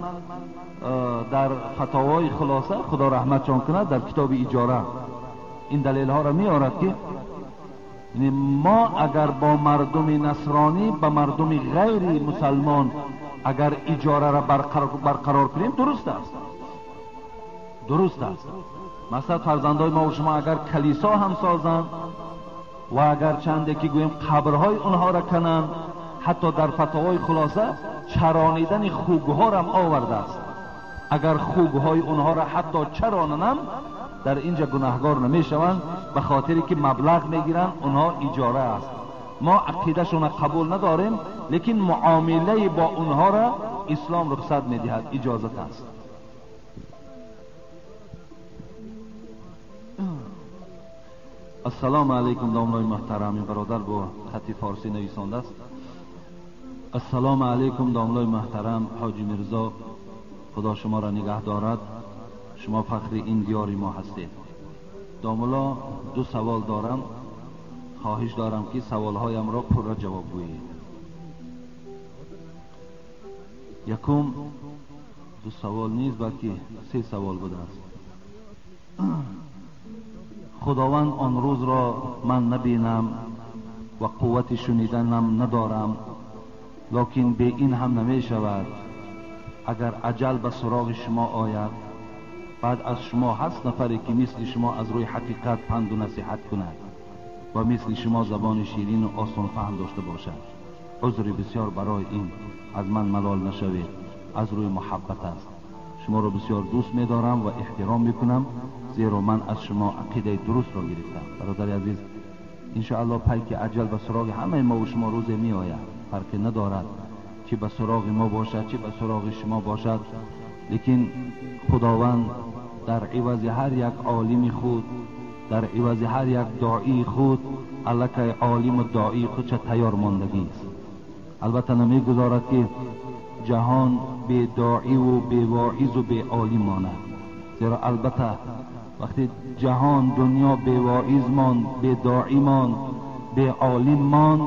Speaker 1: در فتاوای خلاصه خدا رحمتشان کنه در کتاب اجاره این دلیل ها را میارد که ما اگر با مردم نصرانی به مردم غیر مسلمان اگر اجاره را برقرار کنیم درست است. مثلا فرزندای ما و شما اگر کلیسا هم سازند و اگر چنده که گویم قبرهای اونها را کنند، حتی در فتاوای خلاصه چرانیدن خوگها را هم آورده است. اگر خوگهای اونها را حتی چراننم در اینجا گناهگار نمیشوند، به خاطری که مبلغ میگیرن اونها اجاره است. ما عقیده شون قبول نداریم، لیکن معامله با اونها را اسلام رخصت میدهد، اجازت است. السلام علیکم دامنای محترم. این برادر با خط فارسی نویسنده است. السلام علیکم دامنای محترم حاجی میرزا، خدا شما را نگه دارد، شما فخر این دیار ما هستید. داملا دو سوال دارم، خواهش دارم که سوالهایم را پر جواب گویید. یکم دو سوال نیست بلکه سه سوال بوده است. خداوند آن روز را من نبینم و قوت شنیدنم ندارم، لکن به این هم نمی شود اگر اجل به سراغ شما آید، بعد از شما هست نفری که مثل شما از روی حقیقت پند و نصیحت کند و مثل شما زبان شیرین و آسان فهم داشته باشد. عذر بسیار برای این از من ملال نشوید، از روی محبت است. شما را بسیار دوست می دارم و احترام می کنم، زیرا من از شما عقیده درست را گرفتم. برادر عزیز، انشاءالله پیک اجل به سراغ همه ما و شما روز می آید، فرقی ندارد چه به سراغ ما باشد چه به سراغ شما باشد، لیکن خداوند در عوض هر یک عالم خود، در عوض هر یک داعی خود، الکه عالم و داعی خود چه تیار ماندگی است. البته نمی گذارد که جهان به داعی و به واعظ و به عالم ماند، زیرا البته وقتی جهان دنیا به واعظ ماند، به داعی ماند، به عالم ماند،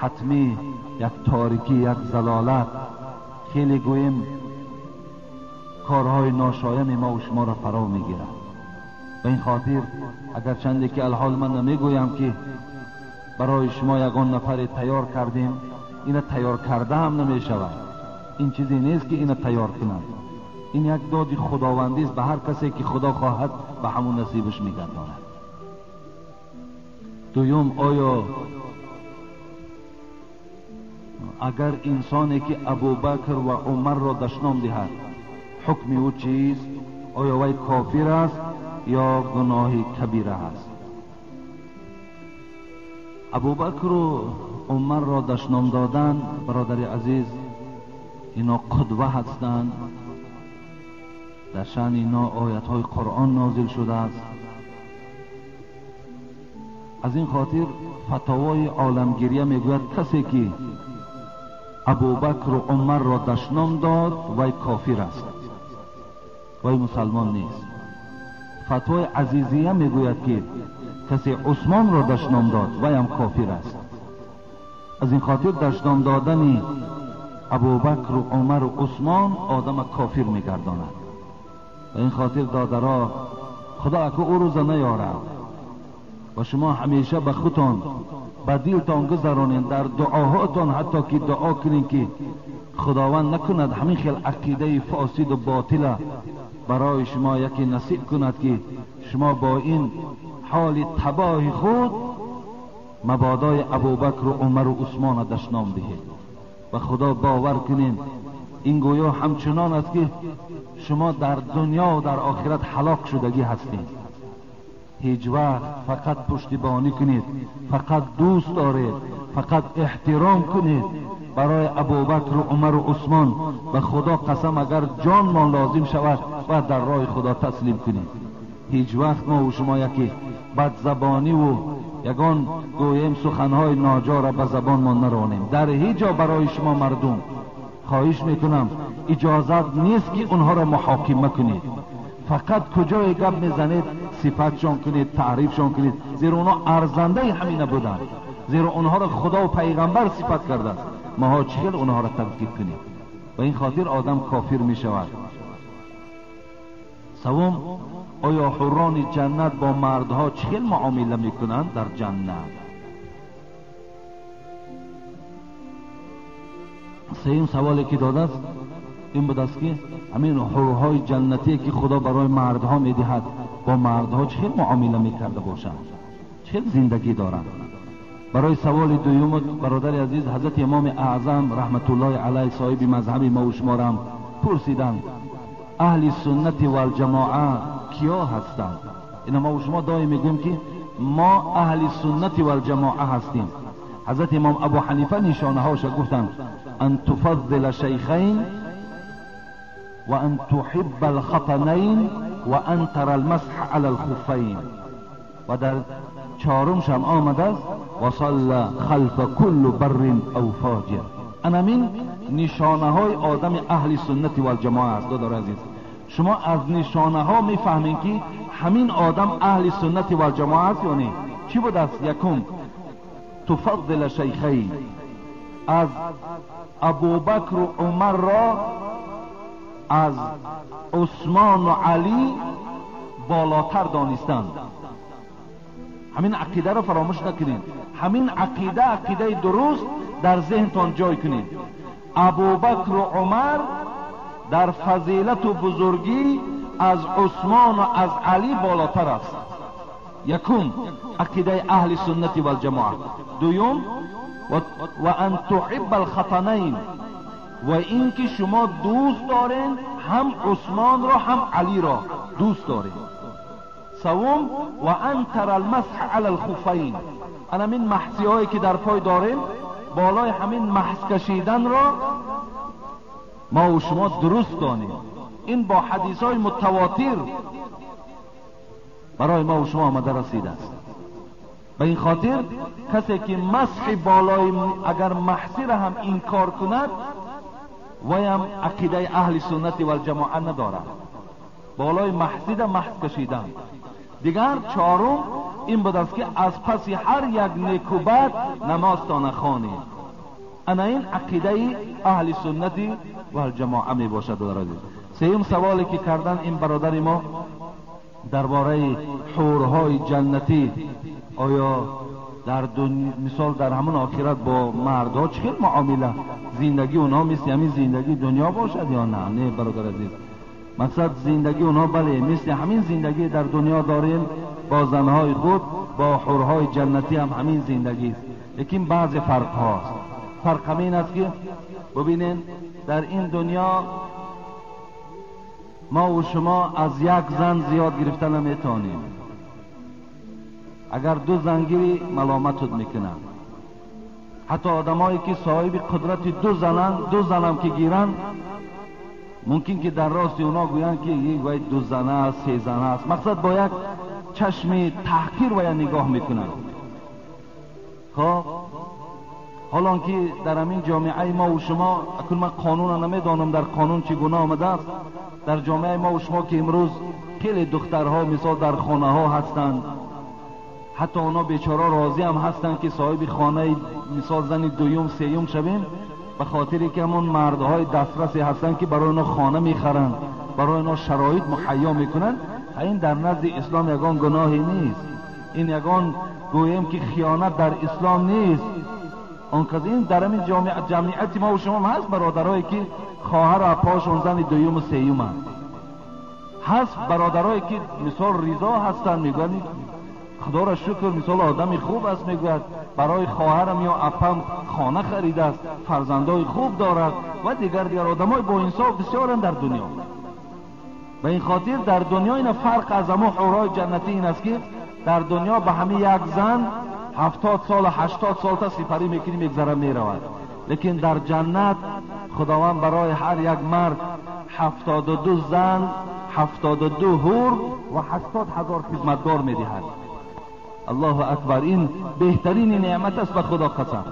Speaker 1: حتمی یک تاریکی، یک ضلالت، خیلی گویم کارهای ناشایان ما و شما را فرا میگیرد. به این خاطر اگر چندی که الحال من نمیگویم که برای شما یگان نفر تیار کردیم، این تیار کرده هم نمی شود. این چیزی نیست که این تیار کنند، این یک داد خداوندی است، به هر کسی که خدا خواهد به همون نصیبش میگرداند. دوم، آیا اگر انسانی که ابوبکر و عمر را دشنام دهد حکم او چیست؟ آیا وی کافر است یا گناه کبیره است؟ ابوبکر و عمر را دشنام دادن، برادر عزیز، اینا قدوه هستند. در شأن اینا آیت های قرآن نازل شده است. از این خاطر فتاوای عالمگیریه میگوید کسی که ابوبکر و عمر را دشنام داد وی کافر است، وی مسلمان نیست. فتوای عزیزیه میگوید که کسی عثمان را دشنام داد وی هم کافر است. از این خاطر دشنام دادن ابوبکر و عمر و عثمان آدم کافر میگرداند. و این خاطر دادرا خدا که او روز نیارد و شما همیشه به خودتان به دلتان گذارانین، در دعاهاتان حتی که دعا کنین که خداوند نکند همین خیل عقیده فاسد و باطل برای شما یکی نصیب کند که شما با این حال تباه خود مبادای ابوبکر و عمر و عثمان دشنام دهید. و خدا باور کنین این گویا همچنان است که شما در دنیا و در آخرت هلاک شدگی هستید. هیچ وقت فقط پشتیبانی کنید، فقط دوست دارید، فقط احترام کنید برای ابوبکر و عمر و عثمان. و خدا قسم اگر جان ما لازم شود و در راه خدا تسلیم کنید. هیچ وقت ما و شما یکی بد زبانی و یگان گویم سخنهای ناجا را به زبان ما نرانیم. در هیچ جا برای شما مردم خواهش میکنم اجازت نیست که اونها را محاکمه کنید. فقط کجای گپ میزنید صفتشان کنید، تعریفشان کنید، زیرا اونها ارزنده همین بودند، زیرا اونها را خدا و پیغمبر صفت کرده است. ما چگل اونها را تنقیب کنید؟ و این خاطر آدم کافر می شود. سوم، آیا حوران جنت با مردها چگل معامله میکنند در جنت؟ سوم سوالی که داده است این بود است که همین حورهای جنتی که خدا برای مردها میدهد با مردها چه معامله میکرده باشند، چه زندگی دارند. برای سوال دوم برادر عزیز حضرت امام اعظم رحمت الله علیه صاحب مذهب ما و شما را پرسیدند اهل سنت و الجماعه کیا هستند؟ اینا ما و شما دائم میگیم که ما اهل سنت و الجماعه هستیم. حضرت امام ابو حنیفه نشانه هاش گفتند ان تفضل شیخین و ان تحب الخطنین و ان ترى المسح على الخفین. و در چهارم شم آمده است و صلى خلف كل بر او فاجر. این نشانه های آدم اهل سنت و الجماعه است. دادار عزیز، شما از نشانه ها میفهمین که همین آدم اهل سنت و الجماعه است یا نه. چی بود است؟ یکم تفضل شیخین، از ابوبکر و عمر را از عثمان و علی بالاتر دانستند. همین عقیده را فراموش نکنید. همین عقیده درست در ذهنتان جای کنید. ابوبکر و عمر در فضیلت و بزرگی از عثمان و از علی بالاتر است. یکم عقیده اهل سنت و الجماعه. دوم و ان تحب الخطنین، و این که شما دوست دارین هم عثمان را هم علی را دوست دارین. سوم و ان ترى المسح على الخفین، همین محسی هایی که در پای داریم بالای همین محس کشیدن را ما و شما درست دانیم. این با حدیث های متواتر برای ما و شما آمده رسیده است. به این خاطر کسی که مسح بالای اگر محسی را هم انکار کند ویم عقیده اهل سنت و الجماعه ندارد. بالای محسی را محس کشیدن. دیگر چهارم این بود است که از پس هر یک نیکوبت نماز تا نخوانید. این عقیده اهل سنت و الجماعه می باشد. سوم سوالی که کردن این برادر ما درباره حورهای جنتی، آیا در مثال در همون آخرت با مردها چه معامله زندگی اونها مثل همین زندگی دنیا باشد یا نه؟ نه برادر عزیز، مقصد زندگی اونها بله مثل همین زندگی در دنیا داریم با زنهای خود، با حورهای جنتی هم همین زندگی است، لیکن بعض فرق هاست. فرق همین است که ببینین در این دنیا ما و شما از یک زن زیاد گرفتن نمیتونیم. اگر دو زن گیری ملامتت میکنن. حتی آدمایی که صاحب قدرت دو زنم که گیرن ممکن که در راست اونا گویند که یک باید 2 زنه است 3 زنه است. مقصد با یک چشم تحقیر و نگاه میکنن. خب حالا که در همین جامعه ما و شما اکنون من قانون نمیدانم در قانون چگونه آمده است، در جامعه ما و شما که امروز خیلی دخترها مثال در خانه ها هستند، حتی اونا بیچاره راضی هم هستند که صاحب خانه مثال زن دوم سیوم شویم، به خاطری که همون مردهای دسترسی هستن که برای اینا خانه میخرن، برای اینا شرایط مهیا میکنن، این در نزد اسلام یگان گناهی نیست. این یگان گویم که خیانت در اسلام نیست. آنقدر این در همین جمعیت ما و شما هست برادرایی که خواهر و اپاشون زن دویم و سیوم هست، برادرایی که مثال ریضا هستن میگن خدا را شکر مثال آدمی خوب است، میگوید برای خواهرم یا اپم خانه خریده است، فرزندای خوب دارد و دیگر آدمای با انصاف بسیارن در دنیا. و این خاطر در دنیا این فرق از همه حورای جنتی این است که در دنیا به همه یک زن 70 سال 80 سال تا سپری میکنی میگذره میرود، لیکن در جنت خداوند برای هر یک مرد 72 زن 72 حور و 80,000 خدمتگار میدهد. الله اکبر. این بهترین نعمت است به خدا قسم،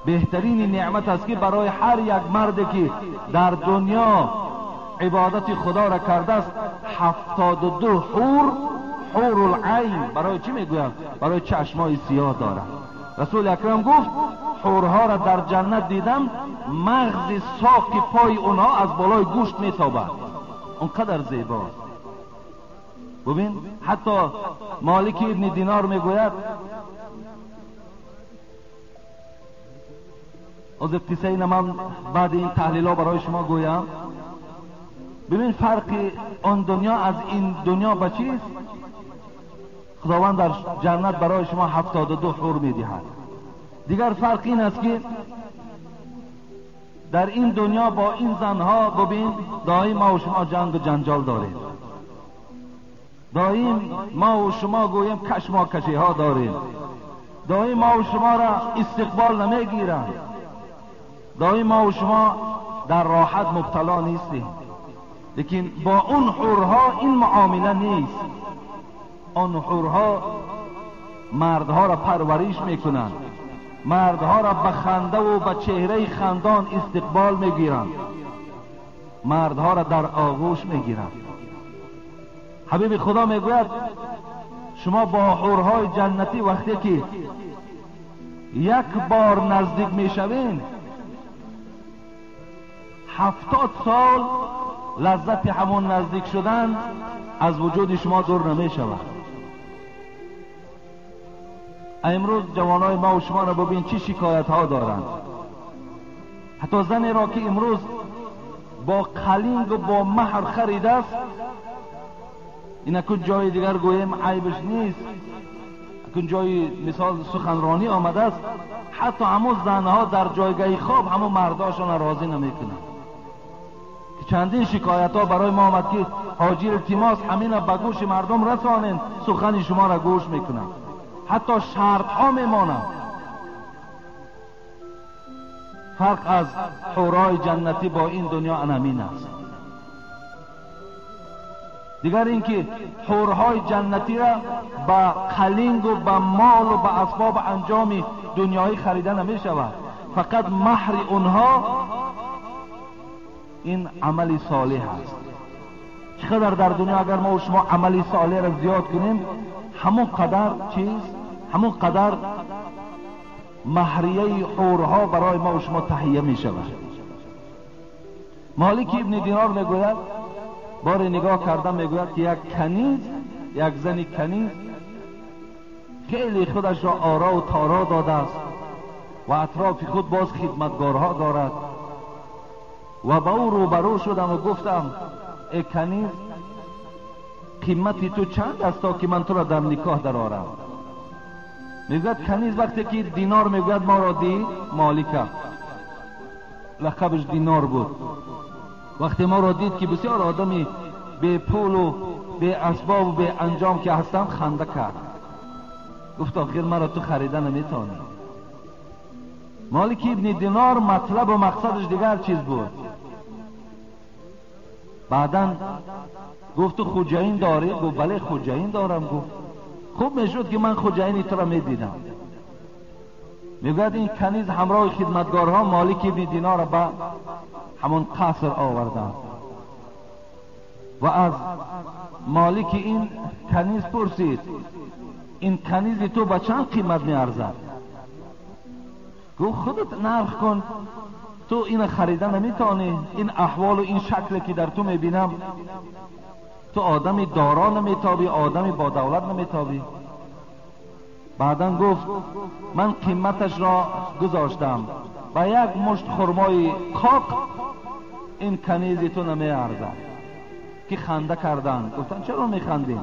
Speaker 1: بهترین نعمت است که برای هر یک مردی که در دنیا عبادت خدا را کرده است 72 حور، حور العین. برای چی میگویم؟ برای چشمای سیاه دارد. رسول اکرم گفت حورها را در جنت دیدم، مغز ساق پای اونها از بالای گوشت میتابد، اونقدر زیباست. ببین حتی مالک ابن دینار میگوید، از قصه این من بعد این تحلیل ها برای شما گویم. ببین فرق آن دنیا از این دنیا با چیست؟ خداوند در جنت برای شما 72 حور میدهد. دیگر فرق این است که در این دنیا با این زنها ببین دائم ما و شما جنگ و جنجال داریم، دائم ما و شما گویم کشماکشی ها داریم، دائم ما و شما را استقبال نمیگیرن، دائم ما و شما در راحت مبتلا نیستیم. لیکن با اون حورها این معامله نیست. آن حورها مردها را پرورش میکنند، مردها را به خنده و به چهره خندان استقبال میگیرند، مردها را در آغوش میگیرند. حبیب خدا میگوید شما با حورهای جنتی وقتی که یک بار نزدیک میشوین 70 سال لذت همون نزدیک شدن از وجود شما دور نمیشود. امروز جوانای ما و شما را ببین چی شکایت ها دارند. حتی زنی را که امروز با قلینگ و با مهر خریده است، این اکن جای دیگر گویم عیبش نیست، اکن جای مثال سخنرانی آمده است، حتی همون زنها در جایگاه خواب همون مرداشون راضی نمیکنند. چندین شکایت ها برای ما آمد که حاجی التماس همین به گوش مردم رسانین، سخن شما را گوش میکنند، حتی شرط ها میمانند. فرق از حورای جنتی با این دنیا انمین است. دیگر اینکه حورهای جنتی را با قلینگ و با مال و با اسباب انجام دنیایی خریده نمی شود، فقط مهر اونها این عمل صالح است. چقدر در دنیا اگر ما و شما عمل صالح را زیاد کنیم، همون قدر چیز، همون قدر مهریه حورها برای ما و شما تهیه می شود. مالک ابن دینار میگوید، بار نگاه کردم میگوید که یک کنیز، یک زن کنیز خیلی خودش را آرا و تارا داده است و اطراف خود باز خدمتگارها دارد و با او روبرو شدم و گفتم ای کنیز قیمتی تو چند است تا که من تو را در نکاح درآورم؟ میگوید کنیز وقتی که دینار میگوید ما را دید، مالکه لقبش دینار بود، وقتی ما را دید که بسیار آدمی به پول و به اسباب و به انجام که هستم خنده کرد، گفت آخر مرا تو خریده نمیتونی. مالک ابن دینار مطلب و مقصدش دیگر چیز بود. بعدن گفت تو خوجین داری؟ گفت بله خوجین دارم. گفت خوب میشد که من خوجین تو را میدیدم. میگوید این کنیز همراه خدمتگارها مالک ابن دینار را به همون قصر آوردن و از مالک این کنیز پرسید این کنیز تو به چند قیمت میارزد؟ گفت خودت نرخ کن. تو این خریده نمیتونی. این احوال و این شکل که در تو میبینم، تو آدمی دارا نمیتابی، آدمی با دولت نمیتابی. بعدن گفت من قیمتش را گذاشتم و یک مشت خرمای خاک این کنیز تو نمیارزد. که خنده کردن، گفتن چرا میخندین؟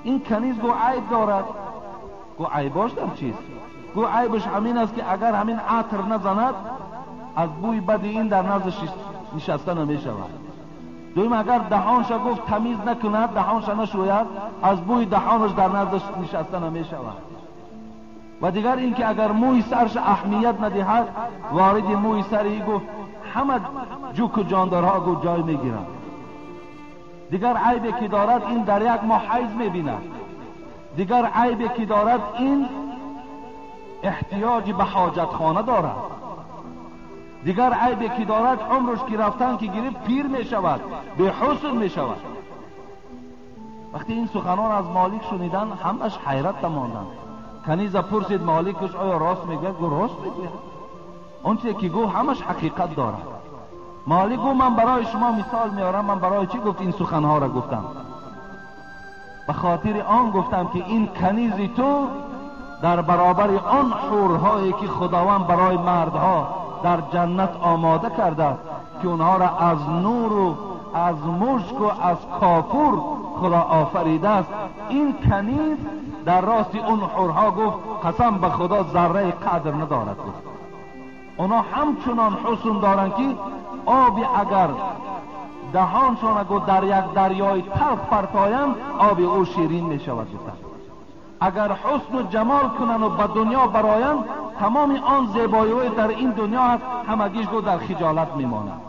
Speaker 1: این کنیز گو عیب دارد. گو عیباش در چیست؟ گو عیبش همین است که اگر همین عطر نزند از بوی بد این در نزدش نشسته نمیشود. دویم اگر دهانش گفت تمیز نکند، دهانش نشوید، از بوی دهانش در نزدش نشسته نمیشود. و دیگر اینکه اگر موی سرش اهمیت ندهد، وارد موی سری گفت همه جوک و جاندارها گو جای میگیرند. دیگر عیبی که دارد این در یک ماه حیض میبیند. دیگر عیبی که دارد این احتیاج به حاجت خانه دارد. دیگر عیبی که دارد عمرش که رفتن که گرفت پیر میشود، به حسن میشود. وقتی این سخنان از مالک شنیدن همش حیرت ماندند. کنیز پرسید مالکش آیا راست میگه؟ گو راست میگه. اونچه که گو همش حقیقت دارد. مالک گو من برای شما مثال میارم. من برای چی گفت این سخنها را گفتم؟ به خاطر آن گفتم که این کنیز تو در برابر آن حورهایی که خداوند برای مردها در جنت آماده کرده که اونها را از نور و از مشک و از کافور خدا آفریده است، این کنیز در راست اون حورها گفت قسم به خدا ذره قدر ندارد. گفت اونا همچنان حسن دارند که آبی اگر دهانشان اگر در یک دریای تلخ پرتایند آب او شیرین می شود. اگر حسن و جمال کنند و به دنیا برایند تمام آن زیبایی در این دنیا هست همگیش گو در خجالت میماند.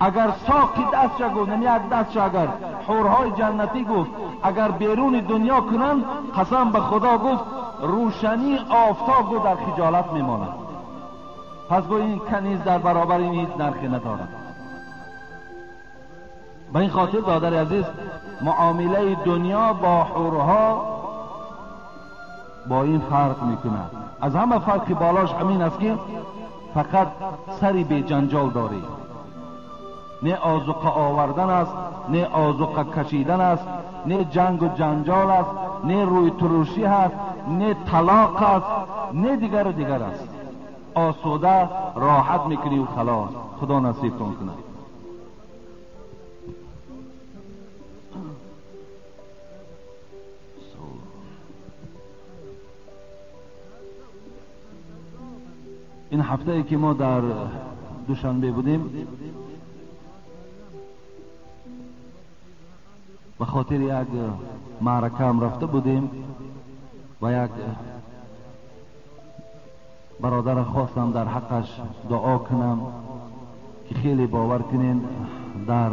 Speaker 1: اگر ساقی دستش گفت نمی یک دستش اگر حورهای جنتی گفت اگر بیرون دنیا کنند قسم به خدا گفت روشنی آفتاب گو در خجالت میماند. پس گو این کنیز در برابر این هیچ نرخی ندارد. به این خاطر برادر عزیز معامله دنیا با حورها با این فرق میکند. از همه فرق بالاش همین است که فقط سری به جنجال داری. نه آذوقه آوردن است، نه آذوقه کشیدن است، نه جنگ و جنجال است، نه روی تروشی است، نه طلاق است، نه دیگر است. آسوده راحت میکنی و خلاص. خدا نصیب کن کنه. این هفته ای که ما در دوشنبه بودیم به خاطر یک معرکه هم رفته بودیم و یک برادر خواستم در حقش دعا کنم که خیلی باور کنین در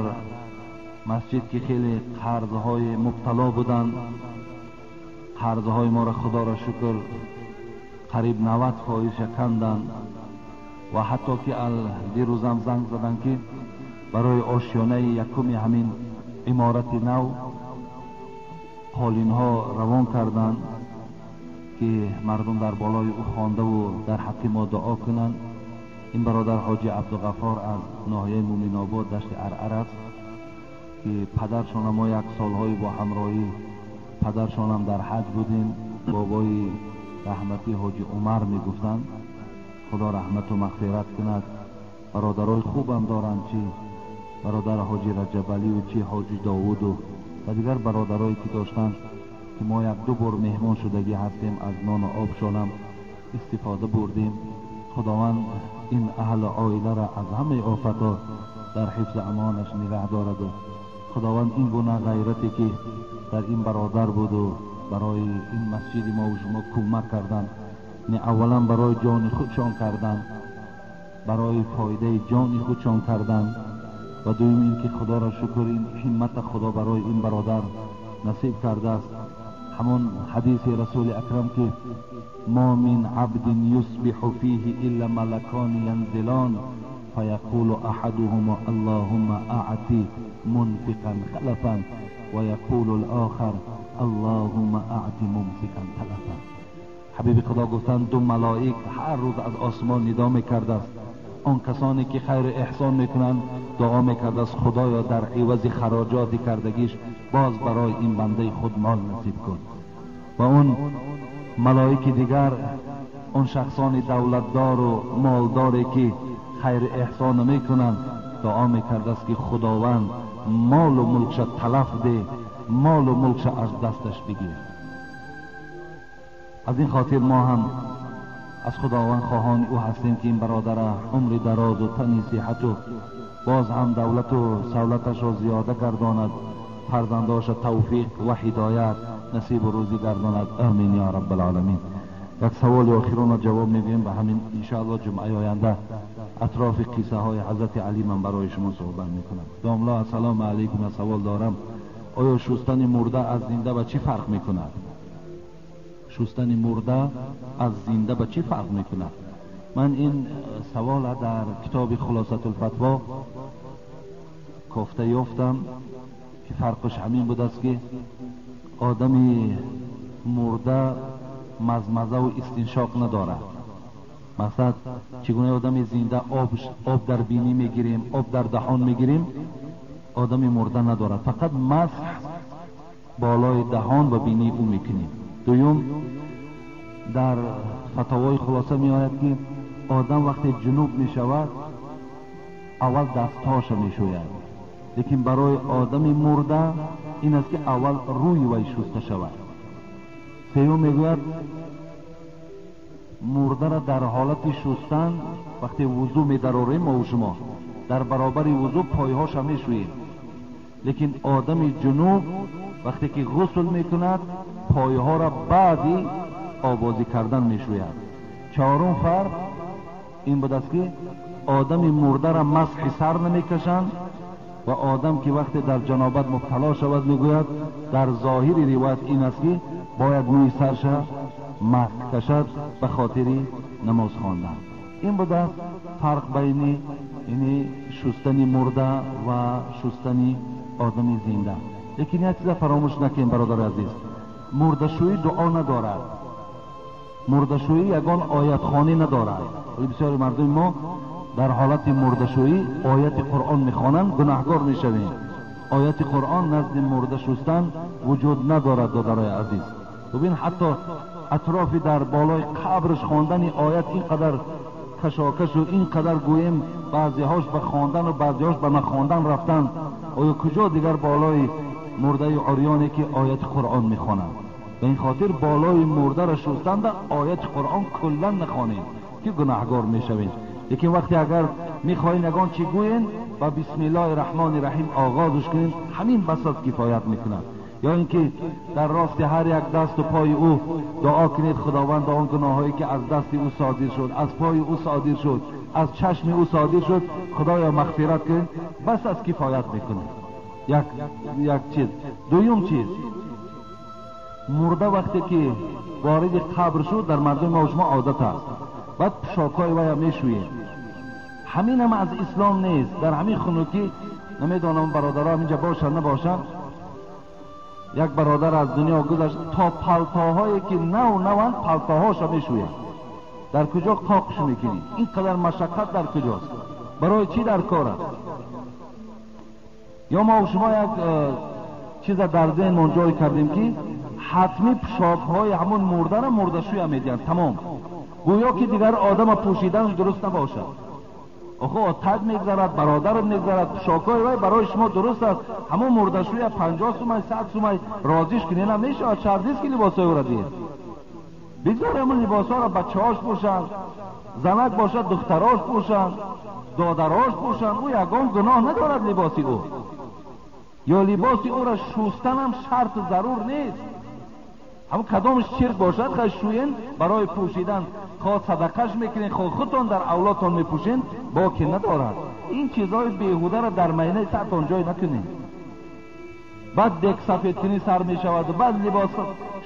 Speaker 1: مسجد که خیلی قرضهای مبتلا بودن، قرضهای ما را خدا را شکر قریب 90% کندن و حتی که دیروزم زنگ زدن که برای آشیانه یکم همین عمارت نو قالین ها روان کردن که مردم در بالای او خوانده و در حق ما دعا کنند. این برادر حاجی عبدالغفار از ناحیه مومن آباد دشت عرعر است که پدرشان ما یک سالهای با همراهی پدرشان هم در حج بودیم. بابای رحمتی حاجی عمر می گفتند خدا رحمت و مغفرت کند. برادرای خوبم دارند، چی برادر حاجی رجب علی و چی حاجی داوود و دیگر برادرایی که داشتند که ما یک دو بار مهمان شدگی هستیم از نان و آبشان هم استفاده بردیم. خداوند این اهل عائله را از همه آفتا در حفظ امانش نگه دارد و خداوند این گونه غیرتی که در این برادر بود و برای این مسجد ما و شما کمک کردن، نه اولا برای جان خودشان کردن، برای فایده جان خودشان کردن و دوم این که خدا را شکر این همت خدا برای این برادر نصیب کرده است. همون حدیث رسول اکرم که ما من عبد یصبح فیه الا ملکان ینزلان فیقول احدهما اللهم اعطی منفقا خلفا و یقول الاخر اللهم اعطی ممسکا تلفا. حبیب خدا گفتند دو ملائک هر روز از آسمان ندا میکرده است آن کسانی که خیر احسان میکنند دعا میکرد از خدایا در عوض خراجات کردگیش باز برای این بنده خود مال نصیب کن. و اون ملائک دیگر، اون شخصان دولتدار و مالداری که خیر احسان میکنند دعا میکرد است که خداوند مال و ملکش تلف ده، مال و ملکش از دستش بگیر. از این خاطر ما هم از خداوند خواهان او هستیم که این برادر عمر دراز و تنی صحت و باز هم دولت و سولتش را زیاده گرداند، فرزنداش توفیق و هدایت نصیب و روزی گرداند. آمین یا رب العالمین. یک سوال آخرون جواب میدیم به همین انشاءالله جمعه آینده اطراف قصه های حضرت علی من برای شما صحبت میکنم. داملا السلام علیکم. سوال دارم، آیا شستن مرده از زنده به چی فرق میکند؟ شستن مرده از زنده به چی فرق میکند؟ من این سوال در کتاب خلاصه الفتوا گفته یافتم که فرقش همین بود است که آدمی مرده مزمزه و استنشاق نداره. مثلا چگونه آدم زنده آب در بینی میگیریم، آب در دهان میگیریم، آدم مرده نداره، فقط مسح بالای دهان و بینی او میکنیم. دوم در فتاوای خلاصه می آید که آدم وقتی جنوب می شود اول دستهاش می شوید، لیکن برای آدم مرده این است که اول روی وی شسته شود. سیوم می گوید مرده را در حالت شستن وقتی وضو می دراریم ما و شما در برابر وضو پایهاش می شوییم، لیکن آدم جنوب وقتی که غسل می کند پایها را بعدی آبازی کردن می شوید. چهارم فرق این بود است که آدم مرده را مسح سر نمی کشند و آدم که وقتی در جنابت مبتلا شود می گوید در ظاهر روایت این است که باید موی سرش مسح کشد به خاطر نماز خواندن. این بود است فرق بین یعنی شستن مرده و شستن آدم زنده. لیکن یک چیز فراموش نکنیم برادر عزیز، مرده‌شویی دعا ندارد، مرده‌شویی یگان آیت خوانی ندارد. بسیاری مردم ما در حالت مرده‌شویی آیت قرآن میخوانند گناهکار میشویم. آیت قرآن نزد مرده شستن وجود ندارد برادر عزیز. ببین حتی اطراف در بالای قبرش خواندن آیت اینقدر کشاکش و اینقدر گویم بعضی هاش به خواندن و بعضی هاش به نخواندن رفتن. آیا کجا دیگر بالای مرده عریانی که آیت قرآن میخوانند؟ به این خاطر بالای مرده را شستن در آیت قرآن کلا نخوانید که گناهگار میشوید. لیکن وقتی اگر میخواین یگان چی گوین و بسم الله الرحمن الرحیم آغازش کنید همین بس از کفایت میکند. یا اینکه در راست هر یک دست و پای او دعا کنید خداوند آن گناهایی که از دست او صادر شد، از پای او صادر شد، از چشم او صادر شد، خدایا مغفرت کن، بس از کفایت میکنه. یک چیز. دوم چیز، مرده وقتی که وارد قبر شد در مردم ما و شما عادت است بعد پشاکای وی میشوییم. همین هم از اسلام نیست. در همین خنوکی نمیدانم برادرها اینجا باشن نباشن، یک برادر از دنیا گذشت تا پلتاهایی که نوند پلتاهاش میشوید. در کجا قاقش میکنی؟ اینقدر مشقت در کجاست؟ برای چی در کار است؟ یا ما و شما یک چیز در ذهن منجای کردیم که حتمی پشاکهای همون مرده را مرده‌شویی هم میدین. تمام گویا که دیگر آدم پوشیدنش درست نباشد. آخه تد میگذارد، برادر میگذارد، پشاکای وی برای شما درست است. همون مرده‌شویی 50 تومان 100 تومان رازیش کنین نمیشه. چردیست که لباسای او را دید بگذار همون لباسا را بچه‌هاش پوشند، زنک باشد دختراش پوشند، دادراش پوشند. او یگان گناه ندارد لباسی او. یا لباسی او را شستن هم شرط ضرور نیست. همون کدامش چرک باشد خواهد شوین برای پوشیدن، خواه صدقش میکنین، خواه خودتان در اولادتان میپوشین، باکی ندارد. این چیزهای بیهوده را در مینه سرتان جای نکنین. بعد دک سفید کنی سر میشود و بعد لباس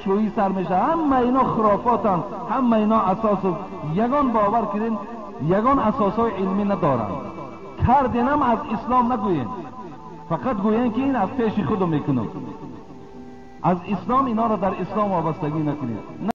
Speaker 1: شویی سر میشود. همه اینا خرافاتن، همه اینا اساس یگان باور کردین یگان اساسای علمی ندارن. کردین هم از اسلام نگوین، فقط گوین که این از پیش خودم میکنم. از اسلام اینا را در اسلام وابستگی نکنید.